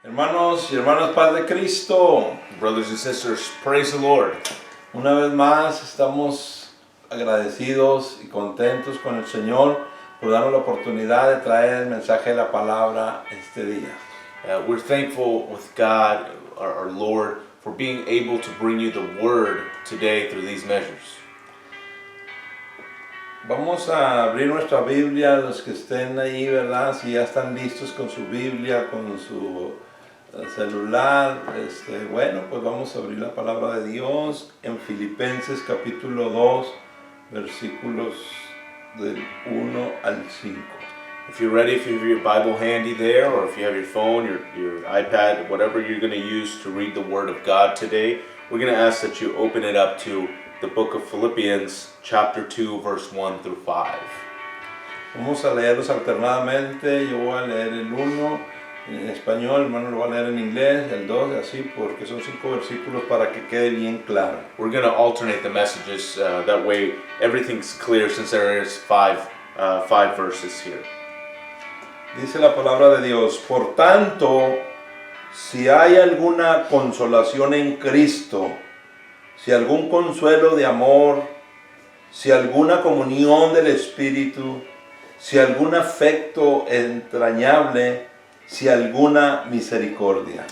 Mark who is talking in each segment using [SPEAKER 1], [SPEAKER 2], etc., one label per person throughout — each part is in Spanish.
[SPEAKER 1] Hermanos y hermanas, paz de Cristo.
[SPEAKER 2] Brothers and sisters, praise the Lord.
[SPEAKER 1] Una vez más estamos agradecidos y contentos con el Señor por darnos la oportunidad de traer el mensaje de la palabra este día.
[SPEAKER 2] We're thankful with God, our Lord, for being able to bring you the word today through these measures.
[SPEAKER 1] Vamos a abrir nuestra Biblia, los que estén ahí, ¿verdad? Si ya están listos con su Biblia, con su celular, bueno, pues vamos a abrir la palabra de Dios en Filipenses capítulo 2, versículos del 1 al 5.
[SPEAKER 2] If you're ready, if you have your Bible handy there, or if you have your phone, your iPad, whatever you're going to use to read the Word of God today, we're going to ask that you open it up to the book of Philippians, chapter 2, verse 1 through 5.
[SPEAKER 1] Vamos a leerlos alternadamente. Yo voy a leer el 1 en español, el hermano lo va a leer en inglés, el 2 así, porque son 5 versículos para que quede bien claro.
[SPEAKER 2] We're going to alternate the messages, that way everything's clear since there is five verses here.
[SPEAKER 1] Dice la palabra de Dios: por tanto, si hay alguna consolación en Cristo, si algún consuelo de amor, si alguna comunión del Espíritu, si algún afecto entrañable, si alguna misericordia.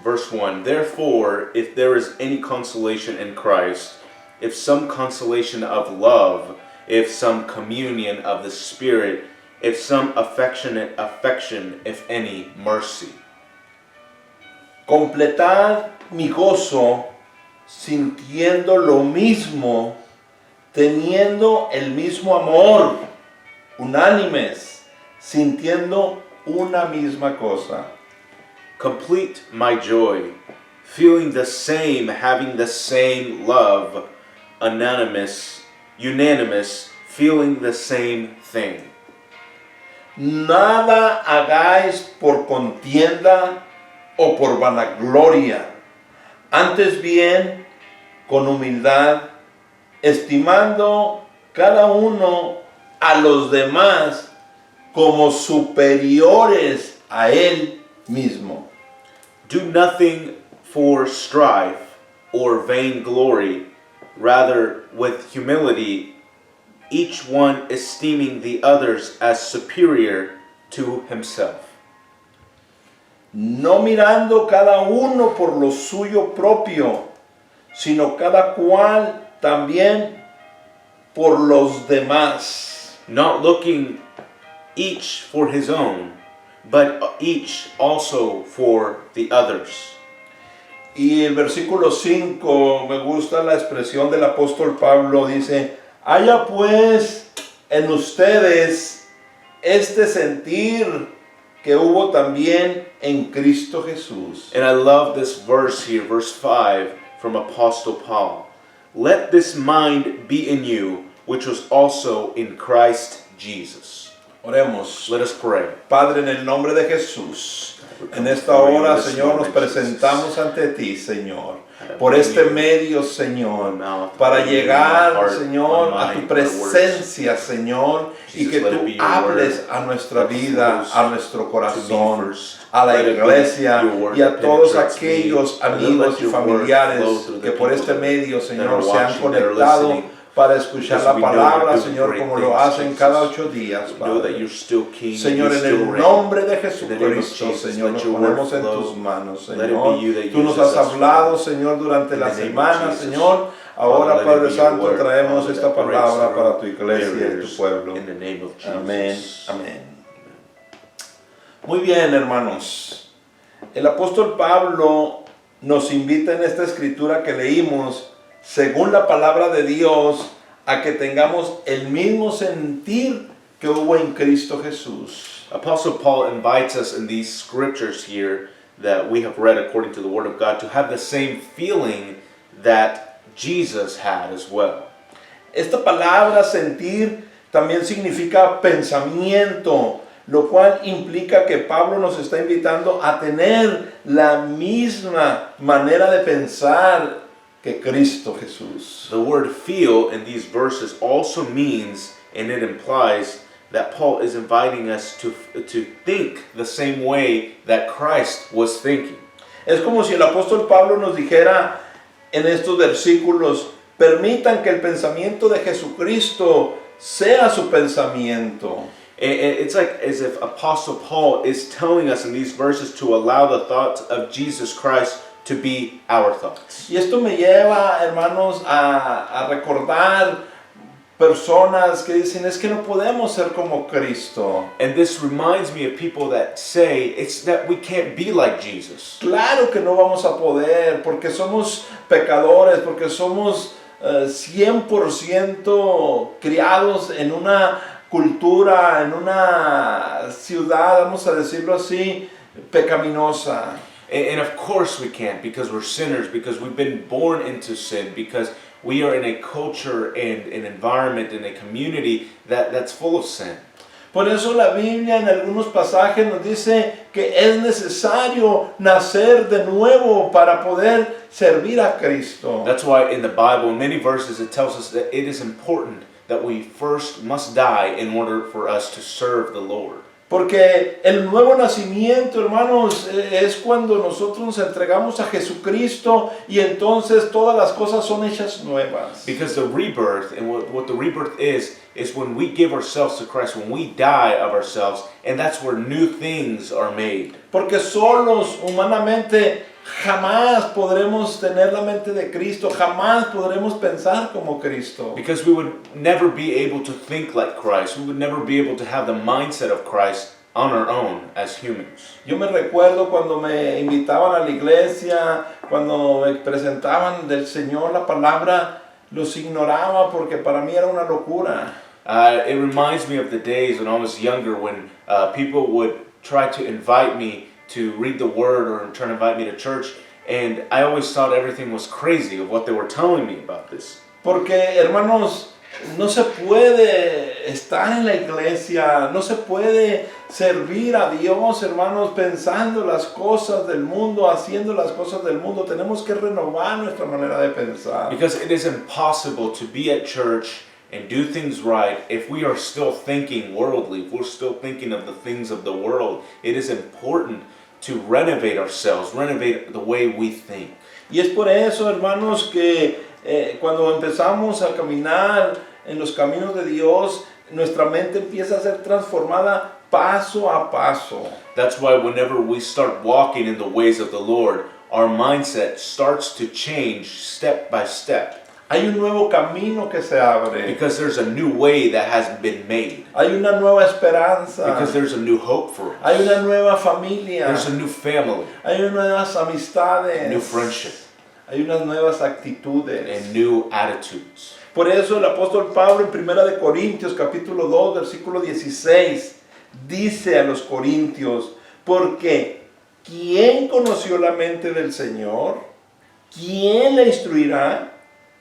[SPEAKER 2] Verse 1, therefore, if there is any consolation in Christ, if some consolation of love, if some communion of the Spirit, if some affectionate affection, if any mercy.
[SPEAKER 1] Completad mi gozo sintiendo lo mismo, teniendo el mismo amor, unánimes, sintiendo una misma cosa.
[SPEAKER 2] Complete my joy, feeling the same, having the same love, unanimous, feeling the same thing.
[SPEAKER 1] Nada hagáis por contienda o por vanagloria, antes bien con humildad, estimando cada uno a los demás como superiores a él mismo.
[SPEAKER 2] Do nothing for strife or vainglory, rather with humility, each one esteeming the others as superior to himself.
[SPEAKER 1] No mirando cada uno por lo suyo propio, sino cada cual también por los demás.
[SPEAKER 2] Not looking each for his own, but each also for the others.
[SPEAKER 1] Y el versículo 5, me gusta la expresión del apóstol Pablo, dice: haya pues en ustedes este sentir que hubo también en Cristo Jesús.
[SPEAKER 2] And I love this verse here, verse 5 from Apostle Paul. Let this mind be in you, which was also in Christ Jesus.
[SPEAKER 1] Oremos.
[SPEAKER 2] Let us pray.
[SPEAKER 1] Padre, en el nombre de Jesús, en esta hora, Señor, nos presentamos ante ti, Señor, por este medio, Señor, para llegar, Señor, a tu presencia, Señor, y que tú hables a nuestra vida, a nuestro corazón, a la iglesia y a todos aquellos amigos y familiares que por este medio, Señor, se han conectado para escuchar la palabra, Señor, como lo hacen cada 8 días, Padre. Señor, en el nombre de Jesucristo, Señor, nos ponemos en tus manos, Señor. Tú nos has hablado, Señor, durante la semana, Señor. Ahora, Padre Santo, traemos esta palabra para tu iglesia y tu pueblo. Amén, amén. Muy bien, hermanos. El apóstol Pablo nos invita en esta escritura que leímos, según la palabra de Dios, a que tengamos el mismo sentir que hubo en Cristo Jesús.
[SPEAKER 2] Apostle Paul invites us in these scriptures here that we have read according to the Word of God to have the same feeling that Jesus had as well.
[SPEAKER 1] Esta palabra sentir también significa pensamiento, lo cual implica que Pablo nos está invitando a tener la misma manera de pensar que Cristo Jesús.
[SPEAKER 2] The word feel in these verses also means, and it implies, that Paul is inviting us to think the same way that Christ was thinking.
[SPEAKER 1] Es como si el apóstol Pablo nos dijera en estos versículos, permitan que el pensamiento de Jesucristo sea su pensamiento.
[SPEAKER 2] It's like as if Apostle Paul is telling us in these verses to allow the thoughts of Jesus Christ to be our thoughts.
[SPEAKER 1] Y esto me lleva, hermanos, a recordar personas que dicen, es que no podemos ser como Cristo.
[SPEAKER 2] And this reminds me of people that say it's that we can't be like Jesus.
[SPEAKER 1] Claro que no vamos a poder, porque somos pecadores, porque somos 100% criados en una cultura, en una ciudad, vamos a decirlo así, pecaminosa.
[SPEAKER 2] And of course we can't, because we're sinners, because we've been born into sin, because we are in a culture and an environment and a community that's full of sin.
[SPEAKER 1] Por eso la Biblia en algunos pasajes nos dice que es necesario nacer de nuevo para poder servir a Cristo.
[SPEAKER 2] That's why in the Bible, in many verses, it tells us that it is important that we first must die in order for us to serve the Lord.
[SPEAKER 1] Porque el nuevo nacimiento, hermanos, es cuando nosotros nos entregamos a Jesucristo y entonces todas las cosas son hechas nuevas.
[SPEAKER 2] Because the rebirth, and what the rebirth is when we give ourselves to Christ, when we die of ourselves, and that's where new things are made.
[SPEAKER 1] Porque solos, humanamente, jamás podremos tener la mente de Cristo, jamás podremos pensar como Cristo.
[SPEAKER 2] Because we would never be able to think like Christ. We would never be able to have the mindset of Christ on our own as humans.
[SPEAKER 1] Yo me recuerdo cuando me invitaban a la iglesia, cuando me presentaban del Señor la palabra, los ignoraba porque para mí era una locura.
[SPEAKER 2] It reminds me of the days when I was younger, when people would try to invite me to read the word or try to invite me to church, and I always thought everything was crazy of what they were telling me about this.
[SPEAKER 1] Porque, hermanos, no se puede estar en la iglesia, no se puede servir a Dios, hermanos, pensando las cosas del mundo, haciendo las cosas del mundo. Tenemos que renovar nuestra manera de pensar.
[SPEAKER 2] Because it is impossible to be at church and do things right if we are still thinking worldly, if we're still thinking of the things of the world. It is important to renovate ourselves, renovate the way we think.
[SPEAKER 1] Y es por eso, hermanos, que cuando empezamos a caminar en los caminos de Dios, nuestra mente empieza a ser transformada paso a paso.
[SPEAKER 2] That's why whenever we start walking in the ways of the Lord, our mindset starts to change step by step.
[SPEAKER 1] Hay un nuevo camino que se abre.
[SPEAKER 2] Because there's a new way that has been made.
[SPEAKER 1] Hay una nueva esperanza.
[SPEAKER 2] Because there's a new hope for us.
[SPEAKER 1] Hay una nueva familia.
[SPEAKER 2] There's a new family.
[SPEAKER 1] Hay unas nuevas amistades.
[SPEAKER 2] A new friendship.
[SPEAKER 1] Hay unas nuevas actitudes.
[SPEAKER 2] And new attitudes.
[SPEAKER 1] Por eso el apóstol Pablo en 1 de Corintios capítulo 2 versículo 16 dice a los corintios, porque ¿quién conoció la mente del Señor? ¿Quién le instruirá?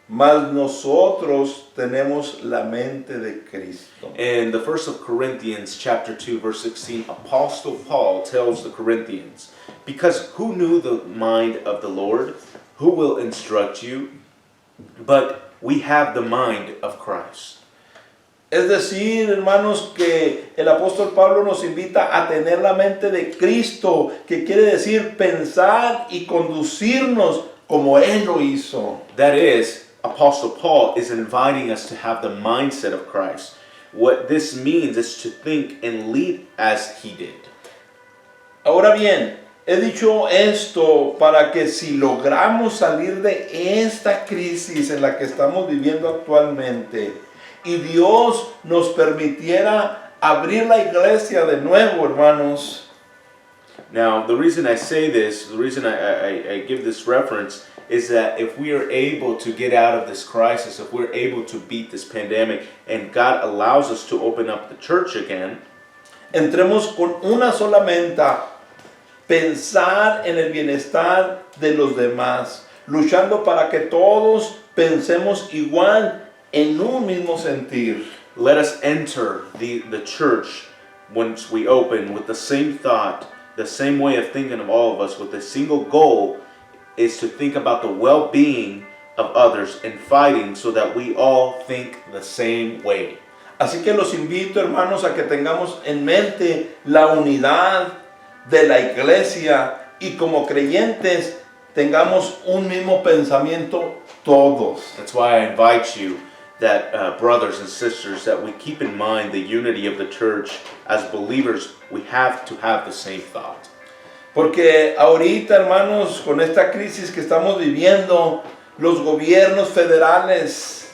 [SPEAKER 1] Mas nosotros tenemos la mente de Cristo.
[SPEAKER 2] In the 1st of Corinthians chapter 2 verse 16, Apostle Paul tells the Corinthians, because who knew the mind of the Lord? Who will instruct you? But we have the mind of Christ.
[SPEAKER 1] Es decir, hermanos, que el apóstol Pablo nos invita a tener la mente de Cristo, que quiere decir pensar y conducirnos como Él lo hizo.
[SPEAKER 2] That is, Apostle Paul is inviting us to have the mindset of Christ. What this means is to think and lead as he did.
[SPEAKER 1] Ahora bien, he dicho esto para que si logramos salir de esta crisis en la que estamos viviendo actualmente y Dios nos permitiera abrir la iglesia de nuevo, hermanos.
[SPEAKER 2] Now, the reason I say this, the reason I give this reference is that if we are able to get out of this crisis, if we're able to beat this pandemic, and God allows us to open up the church again,
[SPEAKER 1] entremos con una sola meta, pensar en el bienestar de los demás, luchando para que todos pensemos igual en un mismo sentir.
[SPEAKER 2] Let us enter the church once we open with the same thought, the same way of thinking of all of us, with a single goal, is to think about the well-being of others and fighting so that we all think the same way.
[SPEAKER 1] Así que los invito, hermanos, a que tengamos en mente la unidad de la iglesia y como creyentes tengamos un mismo pensamiento todos.
[SPEAKER 2] That's why I invite you that brothers and sisters, that we keep in mind the unity of the church. As believers, we have to have the same thought.
[SPEAKER 1] Porque ahorita, hermanos, con esta crisis que estamos viviendo, los gobiernos federales,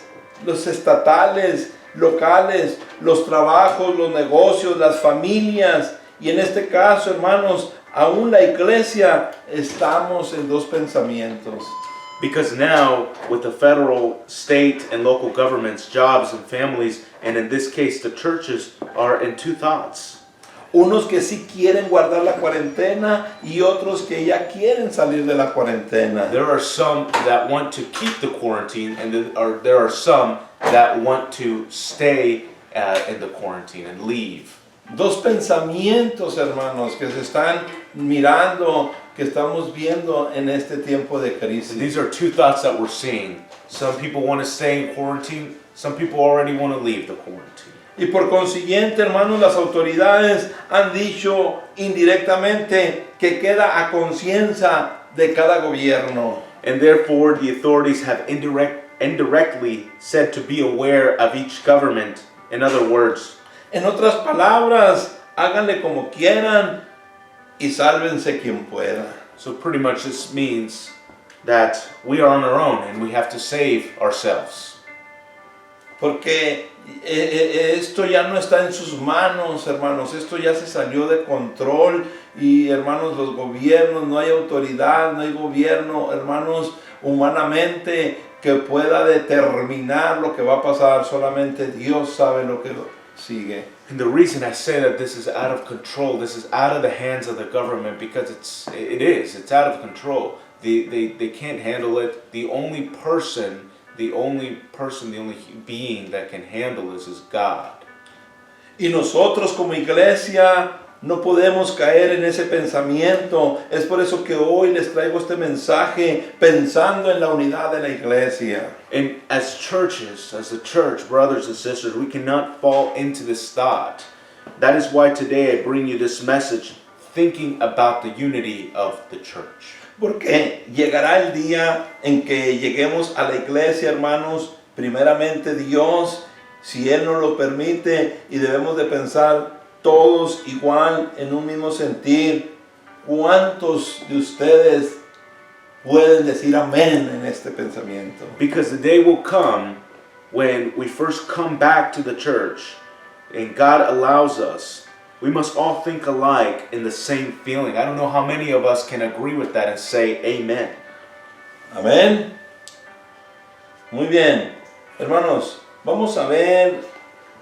[SPEAKER 1] los estatales, locales, los trabajos, los negocios, las familias, y en este caso, hermanos, aún la iglesia, estamos en dos pensamientos.
[SPEAKER 2] Because now, with the federal, state, and local governments, jobs, and families, and in this case the churches, are in two thoughts.
[SPEAKER 1] Unos que sí quieren guardar la cuarentena y otros que ya quieren salir de la cuarentena.
[SPEAKER 2] There are some that want to keep the quarantine, and there are some that want to stay in the quarantine and leave.
[SPEAKER 1] Dos pensamientos, hermanos, que se están mirando, que estamos viendo en este tiempo de crisis.
[SPEAKER 2] These are two thoughts that we're seeing. Some people want to stay in quarantine. Some people already want to leave the quarantine.
[SPEAKER 1] Y por consiguiente, hermanos, las autoridades han dicho indirectamente que queda a conciencia de cada gobierno.
[SPEAKER 2] And therefore, the authorities have indirectly said to be aware of each government. In other words,
[SPEAKER 1] en otras palabras, háganle como quieran y sálvense quien pueda.
[SPEAKER 2] So pretty much this means that we are on our own and we have to save ourselves.
[SPEAKER 1] Porque esto ya no está en sus manos, hermanos. Esto ya se salió de control. Y, hermanos, los gobiernos, no hay autoridad, no hay gobierno, hermanos, humanamente que pueda determinar lo que va a pasar. Solamente Dios sabe lo que sigue.
[SPEAKER 2] And the reason I say that this is out of control, this is out of the hands of the government, because it's out of control. They can't handle it. The only being that can handle this is God.
[SPEAKER 1] Y nosotros como iglesia no podemos caer en ese pensamiento. Es por eso que hoy les traigo este mensaje pensando en la unidad de la iglesia.
[SPEAKER 2] And as churches, as a church, brothers and sisters, we cannot fall into this thought. That is why today I bring you this message, thinking about the unity of the church.
[SPEAKER 1] Porque llegará el día en que lleguemos a la iglesia, hermanos, primeramente Dios, si Él nos lo permite, y debemos de pensar todos igual, en un mismo sentir. ¿Cuántos de ustedes pueden decir amén en este pensamiento?
[SPEAKER 2] Because the day will come when we first come back to the church and God allows us. We must all think alike in the same feeling. I don't know how many of us can agree with that and say amen.
[SPEAKER 1] Amén. Muy bien. Hermanos, vamos a ver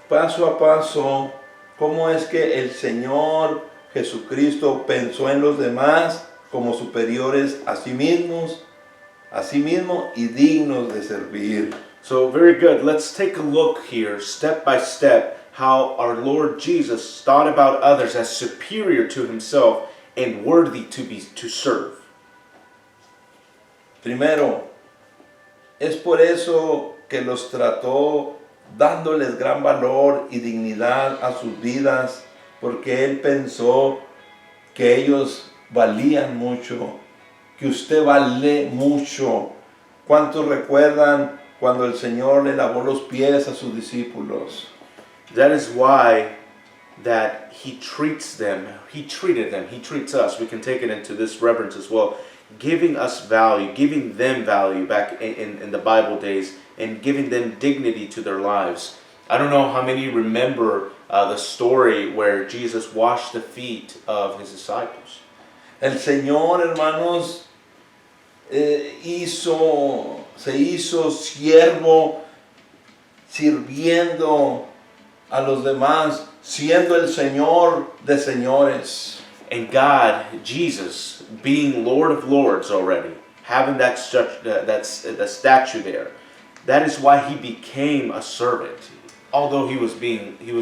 [SPEAKER 1] paso a paso cómo es que el Señor Jesucristo pensó en los demás como superiores a sí mismo y dignos de servir.
[SPEAKER 2] So very good. Let's take a look here, step by step, how our Lord Jesus thought about others as superior to himself and worthy to serve.
[SPEAKER 1] Primero, es por eso que los trató dándoles gran valor y dignidad a sus vidas, porque Él pensó que ellos valían mucho, que usted vale mucho. ¿Cuántos recuerdan cuando el Señor le lavó los pies a sus discípulos?
[SPEAKER 2] That is why that he treats us, he treats us, we can take it into this reverence as well, giving us value, giving them value back in the Bible days, and giving them dignity to their lives. I don't know how many remember the story where Jesus washed the feet of his disciples.
[SPEAKER 1] El Señor, hermanos, se hizo siervo, sirviendo a los demás, siendo el Señor de señores.
[SPEAKER 2] And God, Jesus, being Lord of Lords already, having that statue there, that is why he became a servant, although he was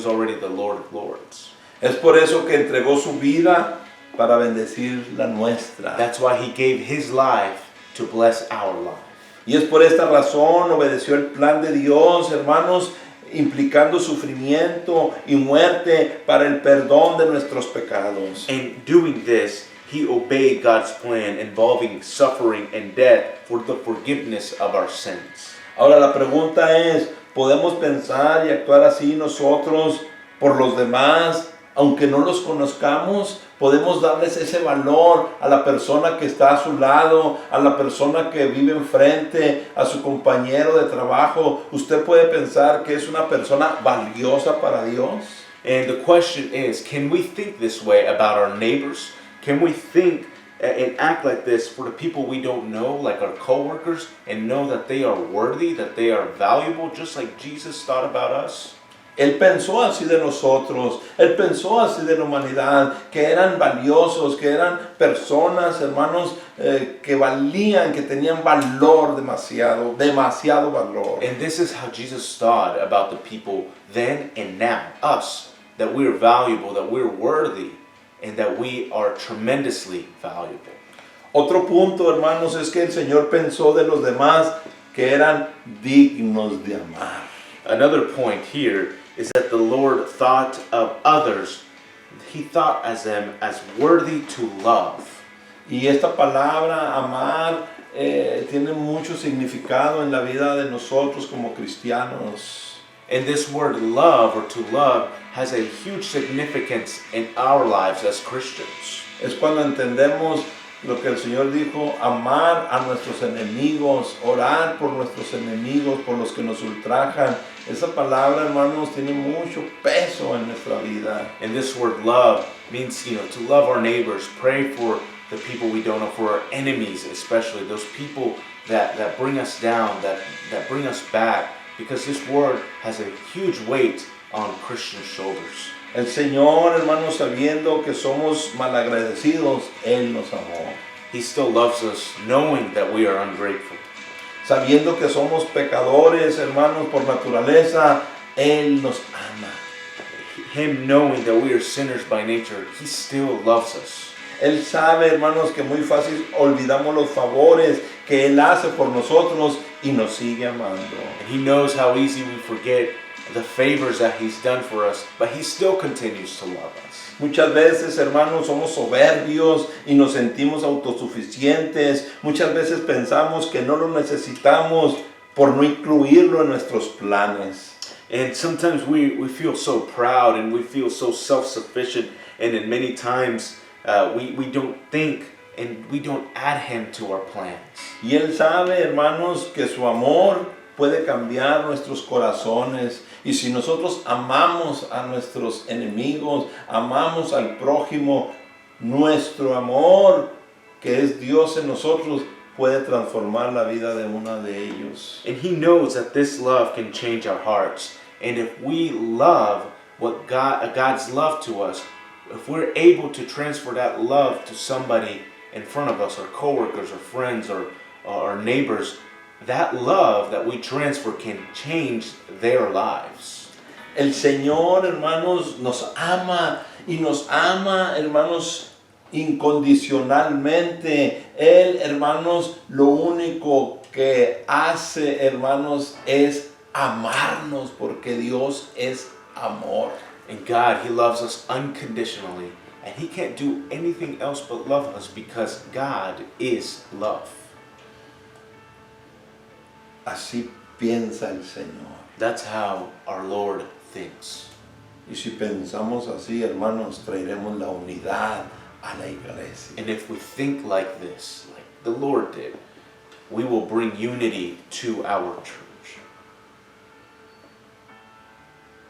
[SPEAKER 2] already the Lord of Lords.
[SPEAKER 1] Es por eso que entregó su vida para bendecir la nuestra.
[SPEAKER 2] That's why he gave his life to bless our life.
[SPEAKER 1] Y es por esta razón obedeció el plan de Dios, hermanos, implicando sufrimiento y muerte para el perdón de nuestros pecados.
[SPEAKER 2] And doing this, he obeyed God's plan involving suffering and death for the forgiveness of our sins.
[SPEAKER 1] Ahora la pregunta es, ¿podemos pensar y actuar así nosotros por los demás, aunque no los conozcamos? ¿Podemos darles ese valor a la persona que está a su lado, a la persona que vive enfrente, a su compañero de trabajo? ¿Usted puede pensar que es una persona valiosa para Dios?
[SPEAKER 2] And the question is, can we think this way about our neighbors? Can we think and act like this for the people we don't know, like our coworkers, and know that they are worthy, that they are valuable, just like Jesus thought about us?
[SPEAKER 1] Él pensó así de nosotros, Él pensó así de la humanidad, que eran valiosos, que eran personas, hermanos, que valían, que tenían valor demasiado valor.
[SPEAKER 2] And this is how Jesus thought about the people then and now, us, that we're valuable, that we're worthy, and that we are tremendously valuable.
[SPEAKER 1] Otro punto, hermanos, es que el Señor pensó de los demás que eran dignos de amar.
[SPEAKER 2] Another point here is that the Lord thought of others. He thought as them as worthy to love.
[SPEAKER 1] Y esta palabra, amar, tiene mucho significado en la vida de nosotros como cristianos.
[SPEAKER 2] And this word love, or to love, has a huge significance in our lives as Christians.
[SPEAKER 1] Es cuando entendemos lo que el Señor dijo, amar a nuestros enemigos, orar por nuestros enemigos, por los que nos ultrajan. Esa palabra, hermanos, tiene mucho peso en nuestra vida.
[SPEAKER 2] And this word love means, to love our neighbors, pray for the people we don't know, for our enemies especially, those people that bring us down, that bring us back, because this word has a huge weight on Christian shoulders.
[SPEAKER 1] El Señor, hermanos, sabiendo que somos malagradecidos, Él nos amó.
[SPEAKER 2] He still loves us, knowing that we are ungrateful.
[SPEAKER 1] Sabiendo que somos pecadores, hermanos, por naturaleza, Él nos ama.
[SPEAKER 2] Him knowing that we are sinners by nature, He still loves us.
[SPEAKER 1] Él sabe, hermanos, que muy fácil olvidamos los favores que Él hace por nosotros y nos sigue amando.
[SPEAKER 2] And He knows how easy we forget the favors that He's done for us, but He still continues to love us.
[SPEAKER 1] Muchas veces, hermanos, somos soberbios y nos sentimos autosuficientes. Muchas veces pensamos que no lo necesitamos por no incluirlo en nuestros planes.
[SPEAKER 2] And sometimes we feel so proud and we feel so self-sufficient, and in many times we don't think and we don't add Him to our plans.
[SPEAKER 1] Y Él sabe, hermanos, que su amor puede cambiar nuestros corazones. Y si nosotros amamos a nuestros enemigos, amamos al prójimo, nuestro amor, que es Dios en nosotros, puede transformar la vida de uno de ellos.
[SPEAKER 2] And He knows that this love can change our hearts. And if we love what God's love to us, if we're able to transfer that love to somebody in front of us, our coworkers, or friends, or our neighbors, that love that we transfer can change their lives.
[SPEAKER 1] El Señor, hermanos, nos ama y nos ama, hermanos, incondicionalmente. Él, hermanos, lo único que hace, hermanos, es amarnos, porque Dios es amor.
[SPEAKER 2] And God, He loves us unconditionally, and He can't do anything else but love us because God is love.
[SPEAKER 1] Así piensa el Señor.
[SPEAKER 2] That's how our Lord thinks.
[SPEAKER 1] Y si pensamos así, hermanos, traeremos la unidad a la iglesia.
[SPEAKER 2] And if we think like this, like the Lord did, we will bring unity to our church.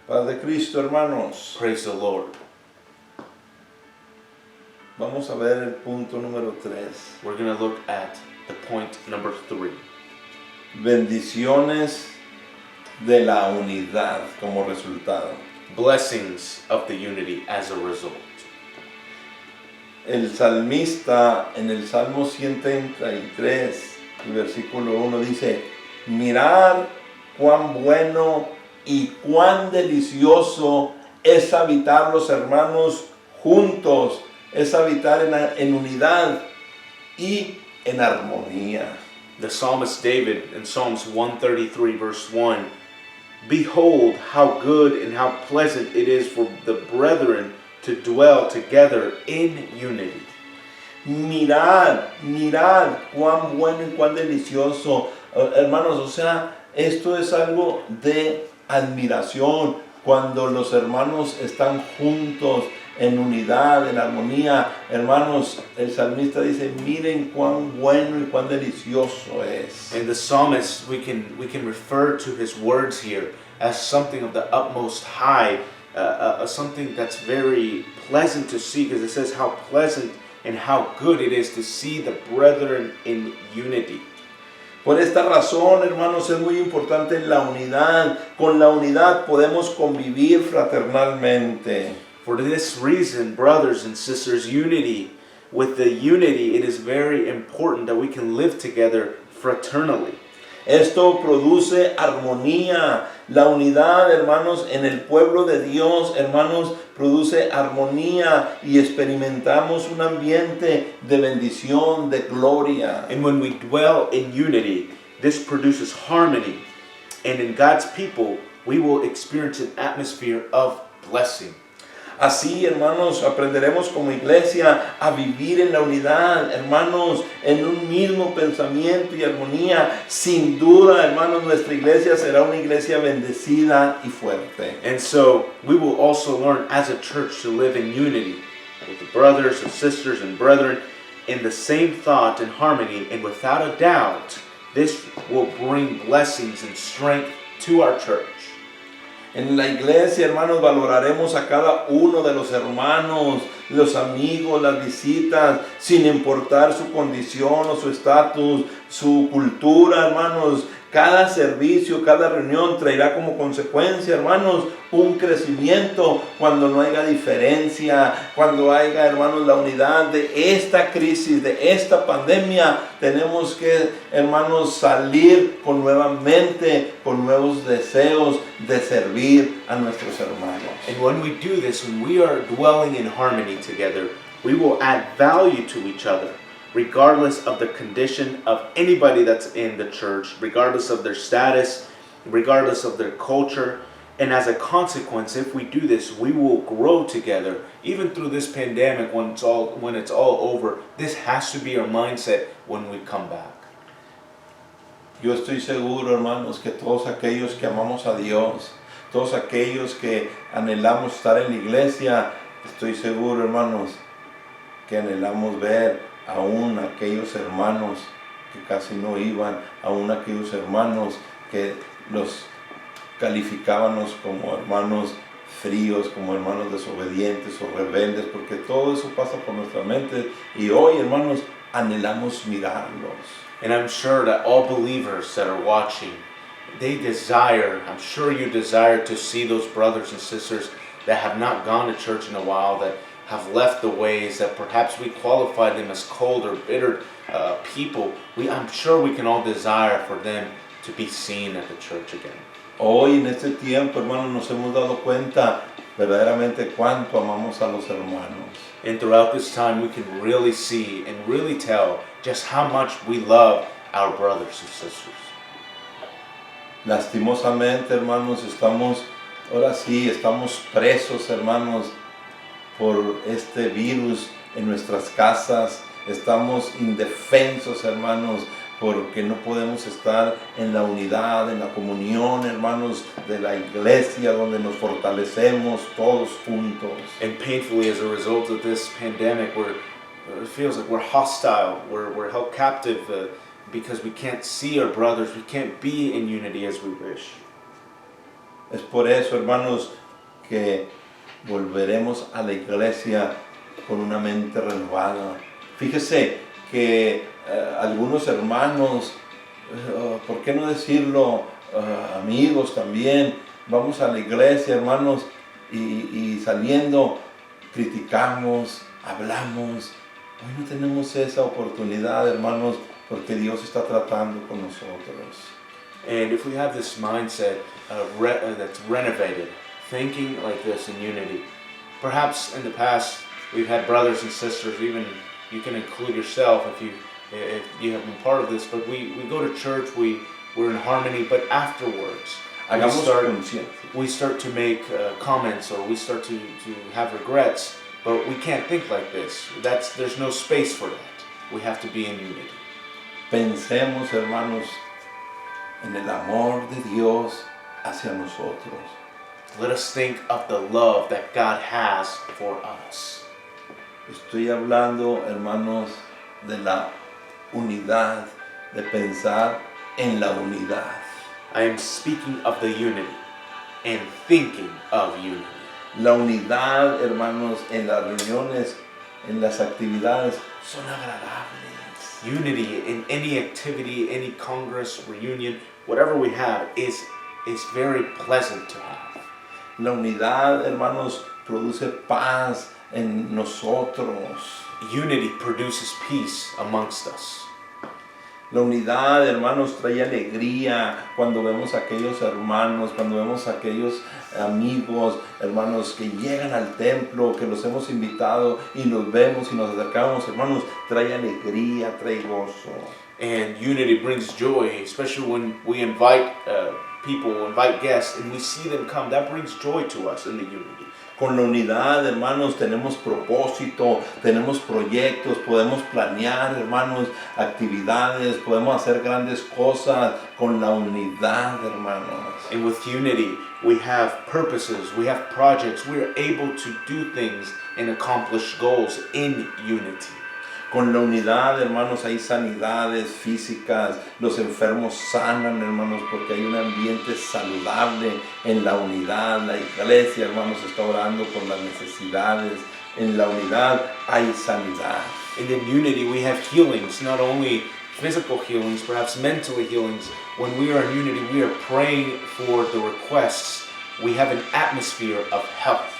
[SPEAKER 1] Paz de Cristo, hermanos.
[SPEAKER 2] Praise the Lord.
[SPEAKER 1] Vamos a ver el punto número 3.
[SPEAKER 2] We're going to look at the point number 3.
[SPEAKER 1] Bendiciones de la unidad como resultado.
[SPEAKER 2] Blessings of the unity as a result.
[SPEAKER 1] El salmista en el Salmo 133, el versículo 1 dice: mirad cuán bueno y cuán delicioso es habitar los hermanos juntos, es habitar en unidad y en armonía.
[SPEAKER 2] The psalmist David in Psalms 133 verse 1 Behold how good and how pleasant it is for the brethren to dwell together in unity.
[SPEAKER 1] Mirad, mirad cuán bueno y cuán delicioso. Hermanos, o sea, esto es algo de admiración. Cuando los hermanos están juntos en unidad, en armonía, hermanos, el salmista dice, miren cuán bueno y cuán delicioso es.
[SPEAKER 2] And the psalmist, we can refer to his words here as something of the utmost high, something that's very pleasant to see, because it says how pleasant and how good it is to see the brethren in unity.
[SPEAKER 1] Por esta razón, hermanos, es muy importante la unidad. Con la unidad podemos convivir fraternalmente.
[SPEAKER 2] For this reason, brothers and sisters, unity, with the unity, it is very important that we can live together fraternally.
[SPEAKER 1] Esto produce armonía. La unidad, hermanos, en el pueblo de Dios, hermanos, produce armonía y experimentamos un ambiente de bendición, de gloria.
[SPEAKER 2] And when we dwell in unity, this produces harmony. And in God's people, we will experience an atmosphere of blessing.
[SPEAKER 1] Así, hermanos, aprenderemos como iglesia a vivir en la unidad, hermanos, en un mismo pensamiento y armonía. Sin duda, hermanos, nuestra iglesia será una iglesia bendecida y fuerte.
[SPEAKER 2] And so, we will also learn as a church to live in unity with the brothers and sisters and brethren in the same thought and harmony, and without a doubt, this will bring blessings and strength to our church.
[SPEAKER 1] En la iglesia, hermanos, valoraremos a cada uno de los hermanos, los amigos, las visitas, sin importar su condición o su estatus, su cultura, hermanos. Cada servicio, cada reunión traerá como consecuencia, hermanos, un crecimiento cuando no haya diferencia, cuando haya, hermanos, la unidad de esta crisis, de esta pandemia. Tenemos que, hermanos, salir con nuevamente, con nuevos deseos de servir a nuestros hermanos.
[SPEAKER 2] And when we do this, when we are dwelling in harmony together, we will add value to each other, regardless of the condition of anybody that's in the church, regardless of their status, regardless of their culture. And as a consequence, if we do this, we will grow together. Even through this pandemic, when it's all over, this has to be our mindset when we come back.
[SPEAKER 1] Yo estoy seguro, hermanos, que todos aquellos que amamos a Dios, todos aquellos que anhelamos estar en la iglesia, estoy seguro, hermanos, que anhelamos ver aún aquellos hermanos que casi no iban, aún aquellos hermanos que los calificábamos como hermanos fríos, como hermanos desobedientes o rebeldes, porque todo eso pasa por nuestra mente y hoy, hermanos, anhelamos mirarlos.
[SPEAKER 2] And I'm sure that all believers that are watching, they desire, I'm sure you desire to see those brothers and sisters that have not gone to church in a while, that have left the ways, that perhaps we qualify them as cold or bitter people. I'm sure we can all desire for them to be seen at the church again.
[SPEAKER 1] Hoy en este tiempo, hermanos, nos hemos dado cuenta verdaderamente cuánto amamos a los hermanos.
[SPEAKER 2] And throughout this time, we can really see and really tell just how much we love our brothers and sisters.
[SPEAKER 1] Lastimosamente, hermanos, ahora sí, estamos presos, hermanos, por este virus en nuestras casas. Estamos indefensos, hermanos, porque no podemos estar en la unidad, en la comunión, hermanos, de la iglesia, donde nos fortalecemos todos juntos.
[SPEAKER 2] And painfully, as a result of this pandemic, it feels like we're hostile, we're held captive because we can't see our brothers, we can't be in unity as we wish.
[SPEAKER 1] Es por eso, hermanos, que volveremos a la iglesia con una mente renovada. Fíjese que algunos hermanos, ¿por qué no decirlo? Amigos también, vamos a la iglesia, hermanos, y saliendo criticamos, hablamos. Hoy no tenemos esa oportunidad, hermanos, porque Dios está tratando con nosotros.
[SPEAKER 2] And if we have this mindset that's renovated, thinking like this in unity, perhaps in the past we've had brothers and sisters, even you can include yourself if you have been part of this, but we go to church, we're in harmony, but afterwards,
[SPEAKER 1] Hagamos
[SPEAKER 2] start-
[SPEAKER 1] conciencia.
[SPEAKER 2] we start to make comments, or we start to have regrets, but we can't think like this. There's no space for that. We have to be in unity.
[SPEAKER 1] Pensemos, hermanos, en el amor de Dios hacia nosotros.
[SPEAKER 2] Let us think of the love that God has for us.
[SPEAKER 1] Estoy hablando, hermanos, de la unidad, de pensar en la unidad.
[SPEAKER 2] I am speaking of the unity and thinking of unity.
[SPEAKER 1] La unidad, hermanos, en las reuniones, en las actividades, son agradables.
[SPEAKER 2] Unity in any activity, any congress, reunion, whatever we have is very pleasant to have.
[SPEAKER 1] La unidad, hermanos, produce paz en nosotros.
[SPEAKER 2] Unity produces peace amongst us.
[SPEAKER 1] La unidad, hermanos, trae alegría cuando vemos a aquellos hermanos, cuando vemos a aquellos amigos, hermanos, que llegan al templo, que los hemos invitado y los vemos y nos acercamos, hermanos, trae alegría, trae gozo.
[SPEAKER 2] And unity brings joy, especially when we invite people, invite guests, and we see them come. That brings joy to us in the unity.
[SPEAKER 1] Con la unidad, hermanos, tenemos propósito, tenemos proyectos, podemos planear, hermanos, actividades, podemos hacer grandes cosas con la unidad, hermanos.
[SPEAKER 2] And with unity, we have purposes, we have projects, we are able to do things and accomplish goals in unity.
[SPEAKER 1] Con la unidad, hermanos, hay sanidades físicas, los enfermos sanan, hermanos, porque hay un ambiente saludable en la unidad. La iglesia, hermanos, está orando por las necesidades. En la unidad hay sanidad.
[SPEAKER 2] And in unity, we have healings, not only physical healings, perhaps mentally healings. When we are in unity, we are praying for the requests. We have an atmosphere of health.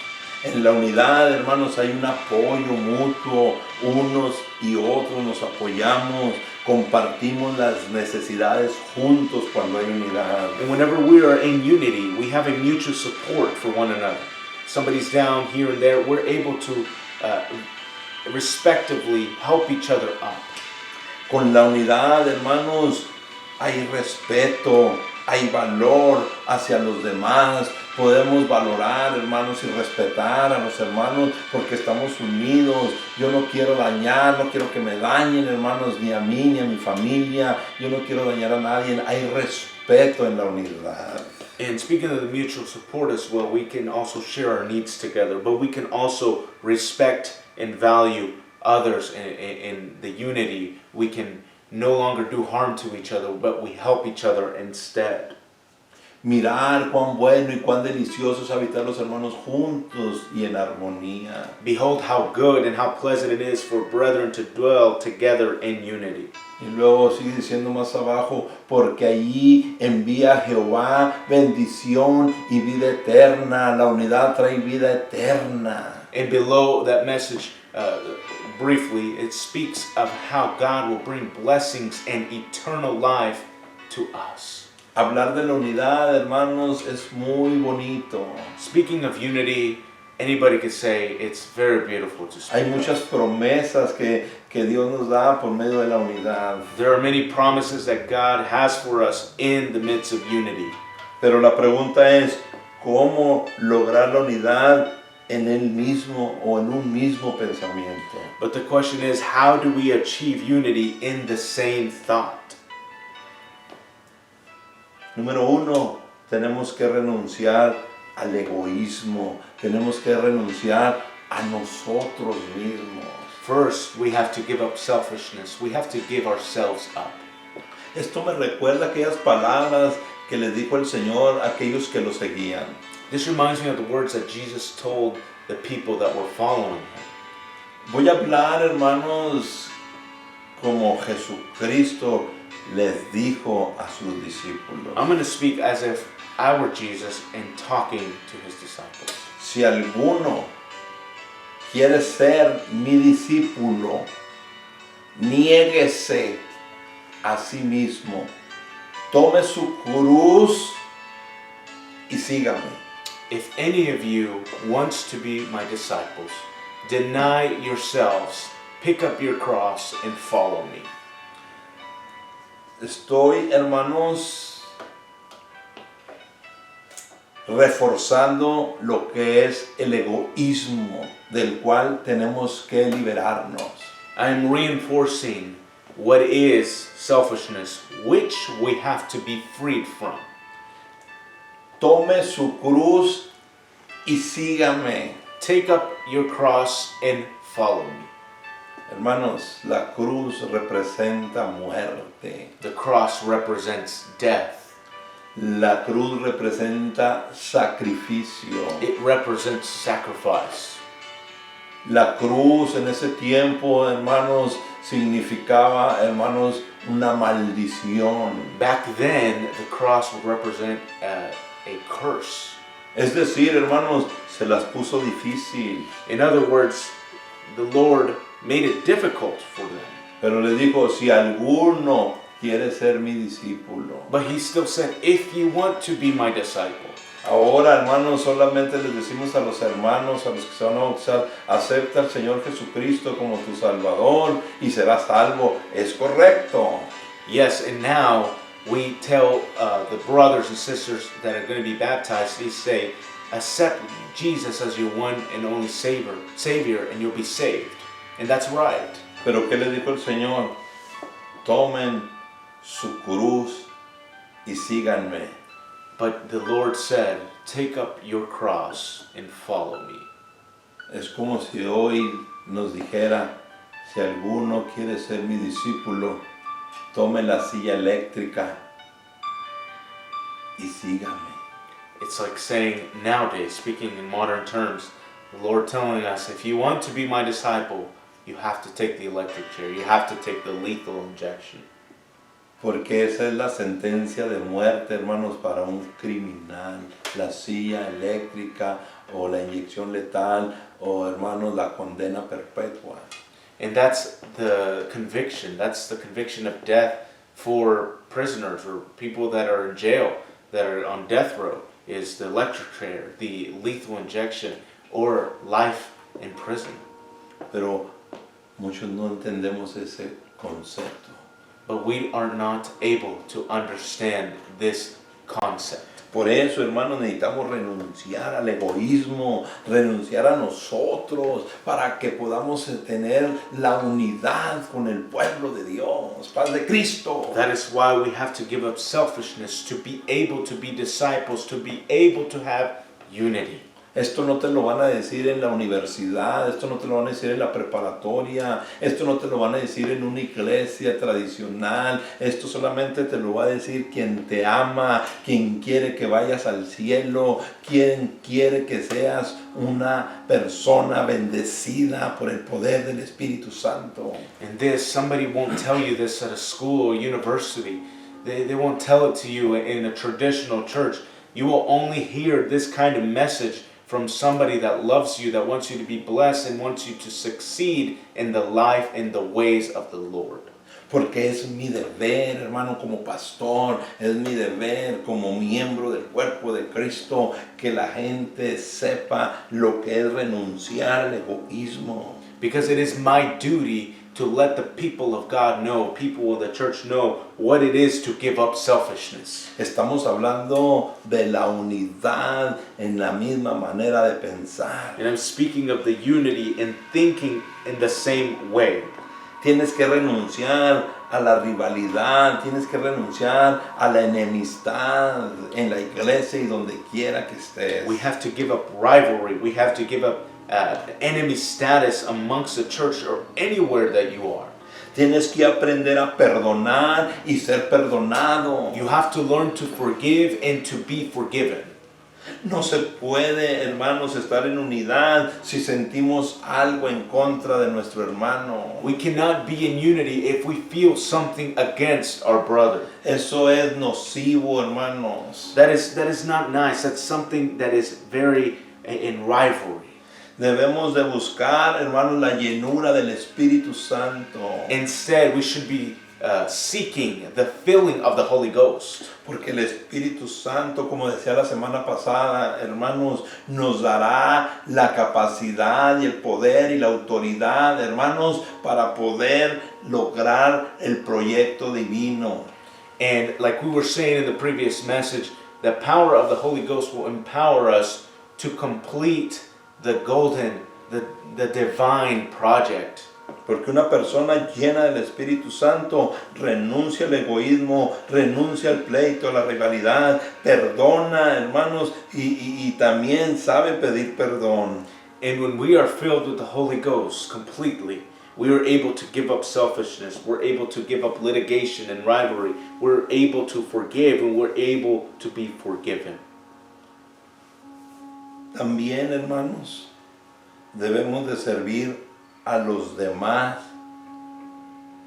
[SPEAKER 1] En la unidad, hermanos, hay un apoyo mutuo, unos y otros nos apoyamos, compartimos las necesidades juntos cuando hay unidad.
[SPEAKER 2] And whenever we are in unity, we have a mutual support for one another. Somebody's down here and there, we're able to respectively help each other up.
[SPEAKER 1] Con la unidad, hermanos, hay respeto, hay valor hacia los demás. Podemos valorar, hermanos, y respetar a los hermanos porque estamos unidos. Yo no quiero dañar, no quiero que me dañen, hermanos, ni a mí, ni a mi familia. Yo no quiero dañar a nadie. Hay respeto en la unidad.
[SPEAKER 2] And speaking of the mutual support as well, we can also share our needs together, but we can also respect and value others in the unity. We can no longer do harm to each other, but we help each other instead.
[SPEAKER 1] Mirar cuán bueno y cuán delicioso es habitar los hermanos juntos y en armonía.
[SPEAKER 2] Behold how good and how pleasant it is for brethren to dwell together in unity.
[SPEAKER 1] Y luego sigue diciendo más abajo, porque allí envía Jehová bendición y vida eterna. La unidad trae vida eterna.
[SPEAKER 2] And below that message, briefly, it speaks of how God will bring blessings and eternal life to us.
[SPEAKER 1] Hablar de la unidad, hermanos, es muy bonito.
[SPEAKER 2] Speaking of unity, anybody could say it's very beautiful to speak
[SPEAKER 1] Hay muchas promesas que Dios nos da por medio de la unidad.
[SPEAKER 2] There are many promises that God has for us in the midst of unity.
[SPEAKER 1] Pero la pregunta es, ¿cómo lograr la unidad en él mismo o en un mismo pensamiento?
[SPEAKER 2] But the question is, how do we achieve unity in the same thought?
[SPEAKER 1] Número uno, tenemos que renunciar al egoísmo, tenemos que renunciar a nosotros mismos.
[SPEAKER 2] First, we have to give up selfishness. We have to give ourselves up.
[SPEAKER 1] Esto me recuerda aquellas palabras que les dijo el Señor a aquellos que lo seguían.
[SPEAKER 2] This reminds me of the words that Jesus told the people that were following him.
[SPEAKER 1] Voy a hablar, hermanos, como Jesucristo les dijo a sus discípulos.
[SPEAKER 2] I'm going to speak as if I were Jesus and talking to his disciples.
[SPEAKER 1] Si alguno quiere ser mi discípulo, niéguese a sí mismo, tome su cruz y sígame.
[SPEAKER 2] If any of you wants to be my disciples, deny yourselves, pick up your cross and follow me.
[SPEAKER 1] Estoy, hermanos, reforzando lo que es el egoísmo del cual tenemos que liberarnos.
[SPEAKER 2] I am reinforcing what is selfishness, which we have to be freed from.
[SPEAKER 1] Tome su cruz y sígame.
[SPEAKER 2] Take up your cross and follow me.
[SPEAKER 1] Hermanos, la cruz representa muerte.
[SPEAKER 2] The cross represents death.
[SPEAKER 1] La cruz representa sacrificio.
[SPEAKER 2] It represents sacrifice.
[SPEAKER 1] La cruz en ese tiempo, hermanos, significaba, hermanos, una maldición.
[SPEAKER 2] Back then, the cross would represent a curse.
[SPEAKER 1] Es decir, hermanos, se las puso difícil.
[SPEAKER 2] In other words, the Lord made it difficult for them.
[SPEAKER 1] Pero le dijo, si alguno quiere ser mi discípulo.
[SPEAKER 2] But he still said, if you want to be my disciple.
[SPEAKER 1] Ahora, hermanos, solamente les decimos a los hermanos, a los que se van a bautizar, acepta al Señor Jesucristo como tu Salvador y serás salvo. Es correcto.
[SPEAKER 2] Yes, and now we tell the brothers and sisters that are going to be baptized, they say, accept Jesus as your one and only Savior, and you'll be saved. And that's right.
[SPEAKER 1] Pero ¿qué le dijo el Señor? Tomen su cruz y síganme.
[SPEAKER 2] But the Lord said, take up your cross and follow me.
[SPEAKER 1] Es como si hoy nos dijera, si alguno quiere ser mi discípulo, tome la silla eléctrica y sígame.
[SPEAKER 2] It's like saying nowadays, speaking in modern terms, the Lord telling us, if you want to be my disciple, you have to take the electric chair. You have to take the lethal injection.
[SPEAKER 1] Porque esa es la sentencia de muerte, hermanos, para un criminal. La silla eléctrica o la inyección letal o, hermanos, la condena perpetua.
[SPEAKER 2] And that's the conviction. That's the conviction of death for prisoners or people that are in jail, that are on death row, is the electric chair, the lethal injection, or life in prison.
[SPEAKER 1] Pero muchos no entendemos ese concepto.
[SPEAKER 2] But we are not able to understand this concept.
[SPEAKER 1] Por eso, hermanos, necesitamos renunciar al egoísmo, renunciar a nosotros, para que podamos tener la unidad con el pueblo de Dios, paz de Cristo.
[SPEAKER 2] That is why we have to give up selfishness to be able to be disciples, to be able to have unity.
[SPEAKER 1] Esto no te lo van a decir en la universidad, esto no te lo van a decir en la preparatoria, esto no te lo van a decir en una iglesia tradicional, esto solamente te lo va a decir quien te ama, quien quiere que vayas al cielo, quien quiere que seas una persona bendecida por el poder del Espíritu Santo.
[SPEAKER 2] And this, somebody won't tell you this at a school or university. They won't tell it to you in a traditional church. You will only hear this kind of message from somebody that loves you, that wants you to be blessed and wants you to succeed in the life and the ways of the Lord.
[SPEAKER 1] Porque es mi deber, hermano, como pastor, es mi deber como miembro del cuerpo de Cristo, que la gente sepa lo que es renunciar al egoísmo.
[SPEAKER 2] Because it is my duty to let the people of God know, people of the church know, what it is to give up selfishness.
[SPEAKER 1] Estamos hablando de la unidad en la misma manera de pensar.
[SPEAKER 2] And I'm speaking of the unity and thinking in the same way.
[SPEAKER 1] Tienes que renunciar a la rivalidad, tienes que renunciar a la enemistad en la iglesia y donde quiera que estés.
[SPEAKER 2] We have to give up rivalry. We have to give up enemy status amongst the church or anywhere that you are.
[SPEAKER 1] Tienes que aprender a perdonar y ser perdonado.
[SPEAKER 2] You have to learn to forgive and to be forgiven.
[SPEAKER 1] No se puede, hermanos, estar en unidad si sentimos algo en contra de nuestro hermano.
[SPEAKER 2] We cannot be in unity if we feel something against our brother.
[SPEAKER 1] Eso es nocivo, hermanos.
[SPEAKER 2] That is not nice. That's something that is very in rivalry.
[SPEAKER 1] Debemos de buscar, hermanos, la llenura del Espíritu Santo.
[SPEAKER 2] Instead, we should be seeking the filling of the Holy Ghost.
[SPEAKER 1] Porque el Espíritu Santo, como decía la semana pasada, hermanos, nos dará la capacidad y el poder y la autoridad, hermanos, para poder lograr el proyecto divino.
[SPEAKER 2] And like we were saying in the previous message, the power of the Holy Ghost will empower us to complete the divine project.
[SPEAKER 1] Porque una persona llena del Espíritu Santo renuncia al egoísmo, renuncia al pleito, a la rivalidad, perdona, hermanos, y también sabe pedir perdón.
[SPEAKER 2] And when we are filled with the Holy Ghost completely, we are able to give up selfishness, we're able to give up litigation and rivalry, we're able to forgive, and we're able to be forgiven.
[SPEAKER 1] También, hermanos, debemos de servir a los demás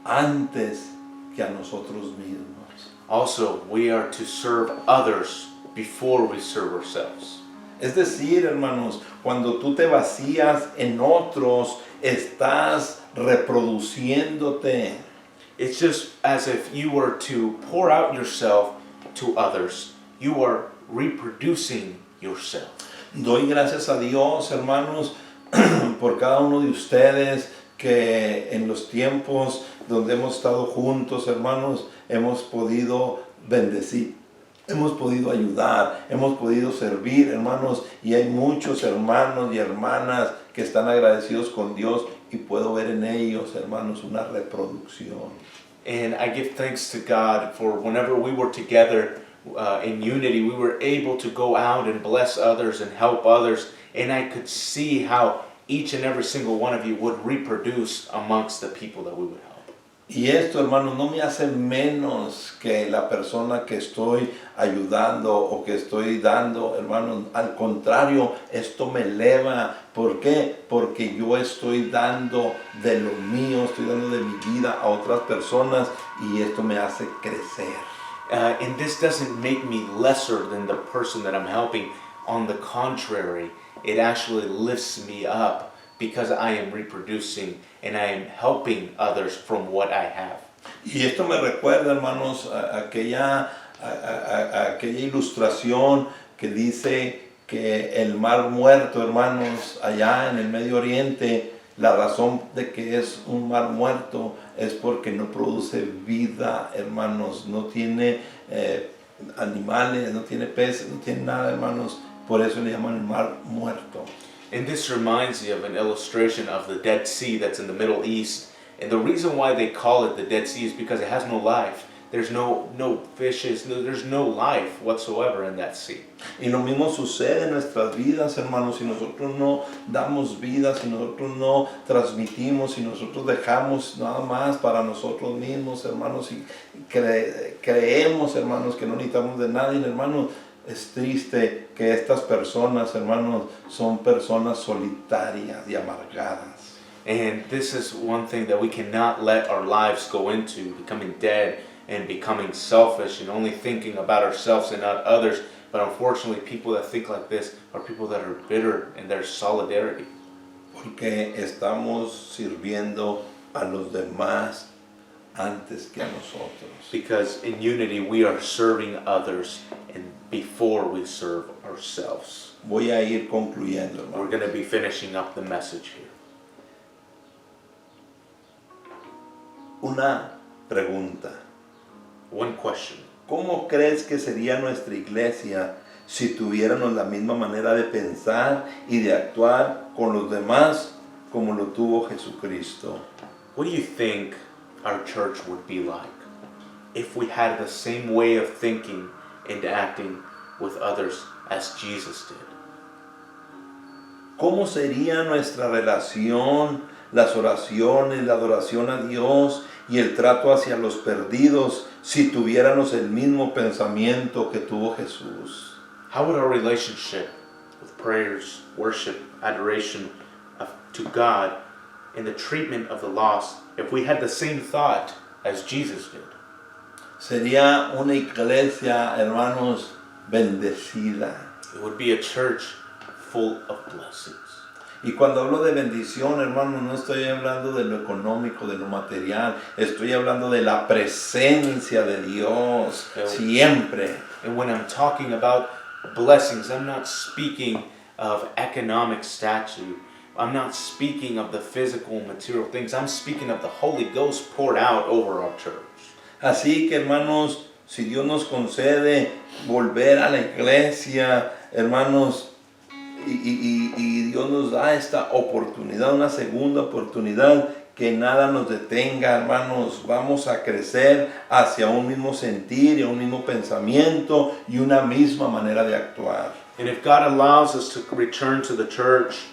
[SPEAKER 1] antes que a nosotros mismos.
[SPEAKER 2] Also, we are to serve others before we serve ourselves.
[SPEAKER 1] Es decir, hermanos, cuando tú te vacías en otros, estás reproduciéndote.
[SPEAKER 2] It's just as if you were to pour out yourself to others. You are reproducing yourself.
[SPEAKER 1] Doy gracias a Dios, hermanos, por cada uno de ustedes que en los tiempos donde hemos estado juntos, hermanos, hemos podido bendecir, hemos podido ayudar, hemos podido servir, hermanos, y hay muchos hermanos y hermanas que están agradecidos con Dios y puedo ver en ellos, hermanos, una reproducción.
[SPEAKER 2] And I give thanks to God for whenever we were together in unity, we were able to go out and bless others and help others. And I could see how each and every single one of you would reproduce amongst the people that we would help.
[SPEAKER 1] Y esto, hermanos, no me hace menos que la persona que estoy ayudando o que estoy dando, hermanos. Al contrario, esto me eleva. ¿Por qué? Porque yo estoy dando de lo mío, estoy dando de mi vida a otras personas y esto me hace crecer.
[SPEAKER 2] And this doesn't make me lesser than the person that I'm helping. On the contrary, it actually lifts me up because I am reproducing and I am helping others from what I have.
[SPEAKER 1] Y esto me recuerda, hermanos, a aquella ilustración que dice que el mar muerto, hermanos, allá en el Medio Oriente, la razón de que es un mar muerto es porque no produce vida, hermanos, no tiene animales, no tiene peces, no tiene nada, hermanos. Por eso le llaman el mar muerto.
[SPEAKER 2] And this reminds me of an illustration of the Dead Sea that's in the Middle East. And the reason why they call it the Dead Sea is because it has no life. There's no fishes, there's no life whatsoever in that sea.
[SPEAKER 1] Y lo mismo sucede en nuestras vidas, hermanos. Si nosotros no damos vida, si nosotros no transmitimos, si nosotros dejamos nada más para nosotros mismos, hermanos, y creemos, hermanos, que no necesitamos de nadie, hermanos, es triste que estas personas, hermanos, son personas solitarias y amargadas.
[SPEAKER 2] And this is one thing that we cannot let our lives go into, becoming dead and becoming selfish and only thinking about ourselves and not others. But unfortunately, people that think like this are people that are bitter in their solidarity.
[SPEAKER 1] Porque estamos sirviendo a los demás antes que a nosotros.
[SPEAKER 2] Because in unity, we are serving others and before we serve ourselves.
[SPEAKER 1] Voy a ir concluyendo, hermanos.
[SPEAKER 2] We're going to be finishing up the message here.
[SPEAKER 1] Una pregunta.
[SPEAKER 2] One question.
[SPEAKER 1] ¿Cómo crees que sería nuestra iglesia si tuviéramos la misma manera de pensar y de actuar con los demás como lo tuvo Jesucristo?
[SPEAKER 2] What do you think our church would be like if we had the same way of thinking and acting with others as Jesus did?
[SPEAKER 1] ¿Cómo sería nuestra relación, las oraciones, la adoración a Dios y el trato hacia los perdidos si tuviéramos el mismo pensamiento que tuvo Jesús?
[SPEAKER 2] How would our relationship with prayers, worship, adoration to God and the treatment of the lost if we had the same thought as Jesus did?
[SPEAKER 1] Sería una iglesia, hermanos, bendecida.
[SPEAKER 2] It would be a church full of blessings.
[SPEAKER 1] Y cuando hablo de bendición, hermanos, no estoy hablando de lo económico, de lo material. Estoy hablando de la presencia de Dios, siempre.
[SPEAKER 2] And when I'm talking about blessings, I'm not speaking of economic stature. I'm not speaking of the physical, material things. I'm speaking of the Holy Ghost poured out over our church.
[SPEAKER 1] Así que, hermanos, si Dios nos concede volver a la iglesia, hermanos, y Dios nos da esta oportunidad, una segunda oportunidad, que nada nos detenga, hermanos, vamos a crecer hacia un mismo sentir y un mismo pensamiento y una misma manera de actuar.
[SPEAKER 2] And if God allows us to return to the church,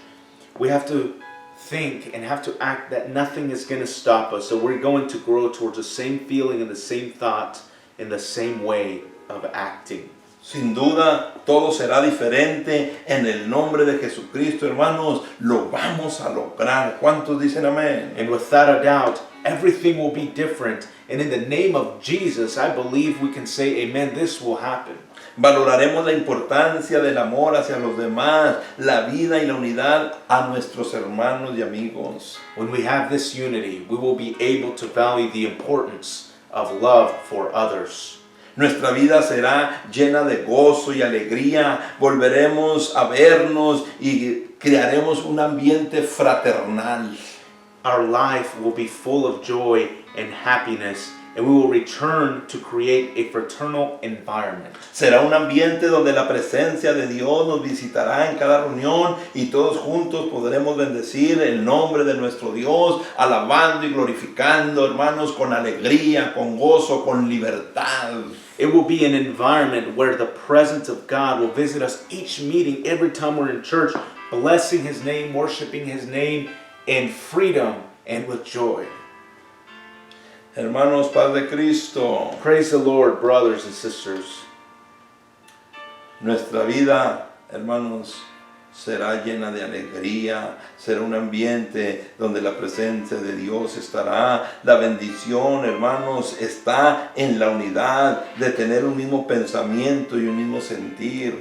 [SPEAKER 2] we have to think and have to act that nothing is going to stop us. So we're going to grow towards the same feeling and the same thought in the same way of acting.
[SPEAKER 1] Sin duda, todo será diferente en el nombre de Jesucristo, hermanos. Lo vamos a lograr. ¿Cuántos dicen amén?
[SPEAKER 2] And without a doubt, everything will be different. And in the name of Jesus, I believe we can say, amen, this will happen.
[SPEAKER 1] Valoraremos la importancia del amor hacia los demás, la vida y la unidad a nuestros hermanos y amigos.
[SPEAKER 2] When we have this unity, we will be able to value the importance of love for others.
[SPEAKER 1] Nuestra vida será llena de gozo y alegría. Volveremos a vernos y crearemos un ambiente fraternal.
[SPEAKER 2] Our life will be full of joy and happiness, and we will return to create a fraternal environment.
[SPEAKER 1] Será un ambiente donde la presencia de Dios nos visitará en cada reunión y todos juntos podremos bendecir el nombre de nuestro Dios, alabando y glorificando, hermanos, con alegría, con gozo, con libertad.
[SPEAKER 2] It will be an environment where the presence of God will visit us each meeting, every time we're in church, blessing His name, worshiping His name in freedom and with joy.
[SPEAKER 1] Hermanos, paz de Cristo.
[SPEAKER 2] Praise the Lord, brothers and sisters.
[SPEAKER 1] Nuestra vida, hermanos, será llena de alegría, será un ambiente donde la presencia de Dios estará. La bendición, hermanos, está en la unidad de tener un mismo pensamiento y un mismo sentir.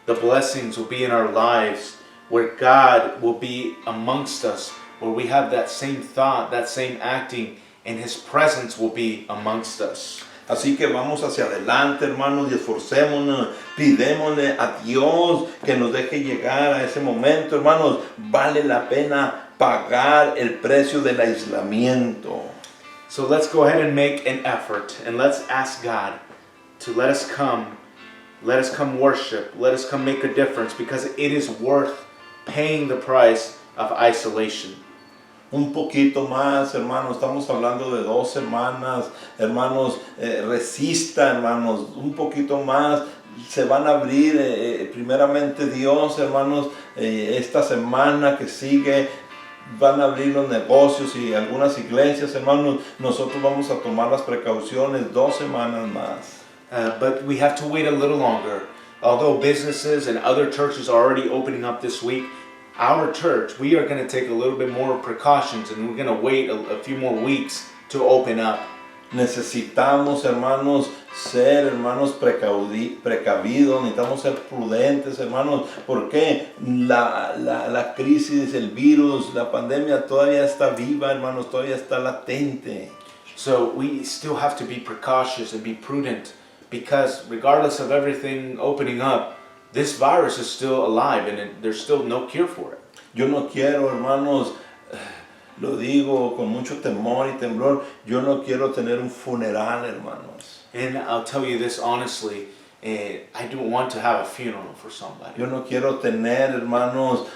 [SPEAKER 2] The blessings will be in our lives where God will be amongst us, where we have that same thought, that same acting, and His presence will be amongst us.
[SPEAKER 1] Así que vamos hacia adelante, hermanos, y esforcémonos, pidémosle a Dios que nos deje llegar a ese momento, hermanos. Vale la pena pagar el precio del aislamiento.
[SPEAKER 2] So let's go ahead and make an effort, and let's ask God to let us come worship, let us come make a difference, because it is worth paying the price of isolation.
[SPEAKER 1] Un poquito más, hermanos, estamos hablando de 2 semanas, hermanos, resista, hermanos, un poquito más, se van a abrir, primeramente Dios, hermanos, esta semana que sigue, van a abrir los negocios y algunas iglesias, hermanos, nosotros vamos a tomar las precauciones 2 semanas más.
[SPEAKER 2] But we have to wait a little longer. Although businesses and other churches are already opening up this week, our church, we are going to take a little bit more precautions, and we're going to wait a few more weeks to open up.
[SPEAKER 1] Necesitamos, hermanos, ser, hermanos, precavidos, necesitamos ser prudentes, hermanos, porque la crisis, el virus, la pandemia todavía está viva, hermanos, todavía está latente.
[SPEAKER 2] So we still have to be precautious and be prudent, because regardless of everything opening up, this virus is still alive, and there's still no cure for it.
[SPEAKER 1] Yo no quiero, hermanos, lo digo con mucho temor y temblor, yo no quiero tener un funeral, hermanos.
[SPEAKER 2] And I'll tell you this honestly, I don't want to have a funeral for somebody.
[SPEAKER 1] Yo no quiero tener, hermanos,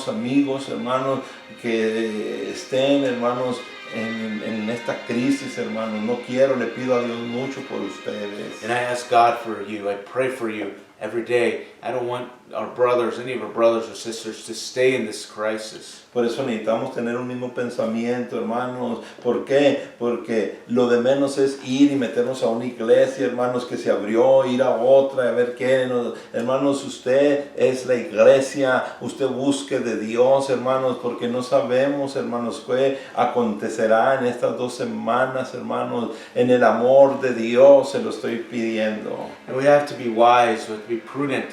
[SPEAKER 1] amigos, hermanos, que estén, hermanos, en esta crisis, hermanos. No quiero, le pido a Dios mucho por ustedes.
[SPEAKER 2] And I ask God for you, I pray for you every day. I don't want our brothers, any of our brothers or sisters, to stay in this crisis.
[SPEAKER 1] Por eso necesitamos tener un mismo pensamiento, hermanos. ¿Por qué? Porque lo de menos es ir y meternos a una iglesia, hermanos, que se abrió, ir a otra, a ver qué. Hermanos, usted es la iglesia, usted busque de Dios, hermanos, porque no sabemos, hermanos, qué acontecerá en estas 2 semanas, hermanos. En el amor de Dios se lo estoy pidiendo.
[SPEAKER 2] And we have to be wise, we have to be prudent.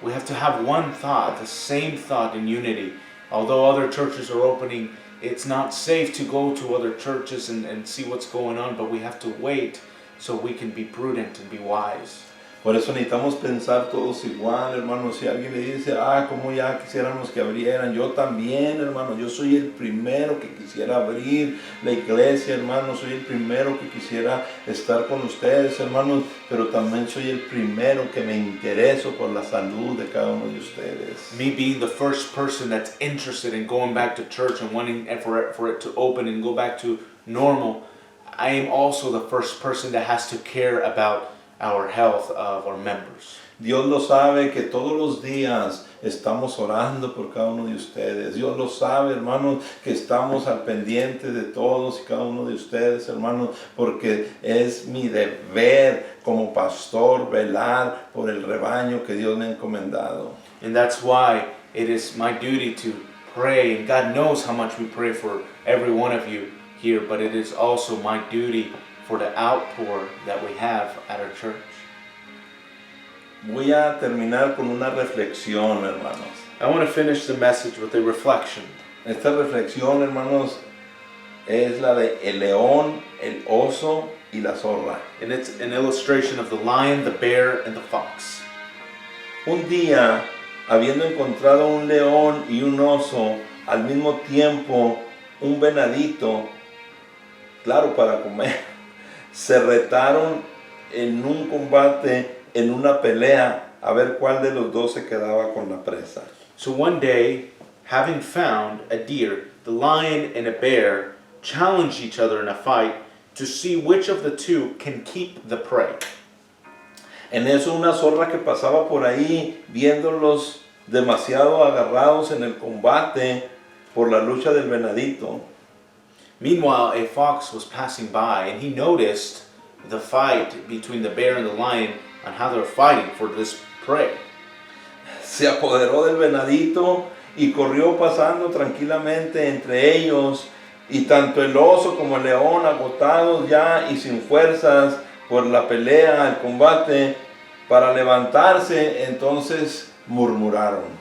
[SPEAKER 2] We have to have one thought, the same thought in unity. Although other churches are opening, it's not safe to go to other churches and see what's going on, but we have to wait so we can be prudent and be wise.
[SPEAKER 1] Por eso necesitamos pensar todos igual, hermano. Si alguien le dice, como ya quisiéramos que abrieran, yo también, hermano, yo soy el primero que quisiera abrir la iglesia, hermano, soy el primero que quisiera estar con ustedes, hermanos, pero también soy el primero que me intereso por la salud de cada uno de ustedes.
[SPEAKER 2] Me being the first person that's interested in going back to church and wanting for it to open and go back to normal, I am also the first person that has to care about our health of our members.
[SPEAKER 1] Dios lo sabe que todos los días estamos orando por cada uno de ustedes. Dios lo sabe, hermanos, que estamos al pendiente de todos y cada uno de ustedes, hermanos, porque es mi deber como pastor velar por el rebaño que Dios me ha encomendado.
[SPEAKER 2] And that's why it is my duty to pray, and God knows how much we pray for every one of you here, but it is also my duty for the outpour that we have at our church.
[SPEAKER 1] Voy a terminar con una reflexión, hermanos.
[SPEAKER 2] I want to finish the message with a reflection.
[SPEAKER 1] Esta reflexión, hermanos, es la de el león, el oso y la zorra.
[SPEAKER 2] And it's an illustration of the lion, the bear, and the fox.
[SPEAKER 1] Un día, habiendo encontrado un león y un oso, al mismo tiempo un venadito, claro, para comer, se retaron en un combate, en una pelea, a ver cuál de los dos se quedaba con la presa.
[SPEAKER 2] So one day, having found a deer, the lion and a bear challenged each other in a fight to see which of the two can keep the prey.
[SPEAKER 1] En eso una zorra que pasaba por ahí, viéndolos demasiado agarrados en el combate por la lucha del venadito.
[SPEAKER 2] Meanwhile, a fox was passing by, and he noticed the fight between the bear and the lion on how they're fighting for this prey.
[SPEAKER 1] Se apoderó del venadito y corrió pasando tranquilamente entre ellos, y tanto el oso como el león, agotados ya y sin fuerzas por la pelea, el combate, para levantarse, entonces murmuraron.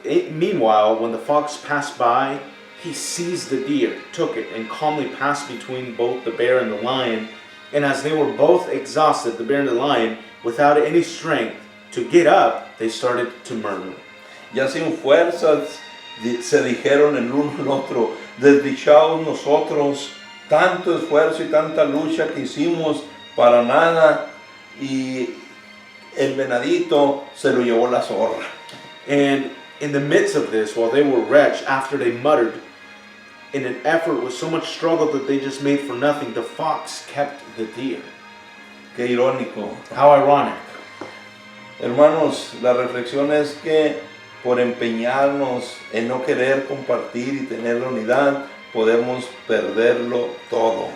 [SPEAKER 2] Meanwhile, when the fox passed by, he seized the deer, took it, and calmly passed between both the bear and the lion. And as they were both exhausted, the bear and the lion, without any strength to get up, they started to murmur.
[SPEAKER 1] Ya sin fuerzas se dijeron el uno al otro, desdichados nosotros, tanto esfuerzo y tanta lucha que hicimos para nada, y el venadito se lo llevó la zorra.
[SPEAKER 2] And in the midst of this, while they were wretched, after they muttered, in an effort with so much struggle that they just made for nothing, the fox kept the deer.
[SPEAKER 1] Qué irónico.
[SPEAKER 2] How ironic.
[SPEAKER 1] Hermanos, la reflexión es que por empeñarnos en no querer compartir y tener la unidad, podemos perderlo todo.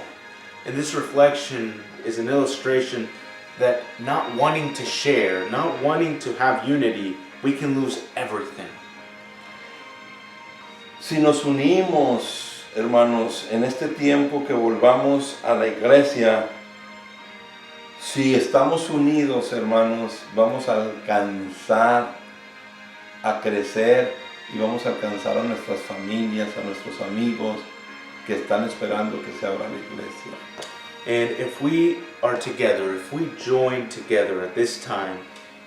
[SPEAKER 2] And this reflection is an illustration that not wanting to share, not wanting to have unity, we can lose everything.
[SPEAKER 1] Si nos unimos, hermanos, en este tiempo que volvamos a la iglesia, si estamos unidos, hermanos, vamos a alcanzar a crecer y vamos a alcanzar a nuestras familias, a nuestros amigos que están esperando que se abra la iglesia.
[SPEAKER 2] And if we are together, if we join together at this time,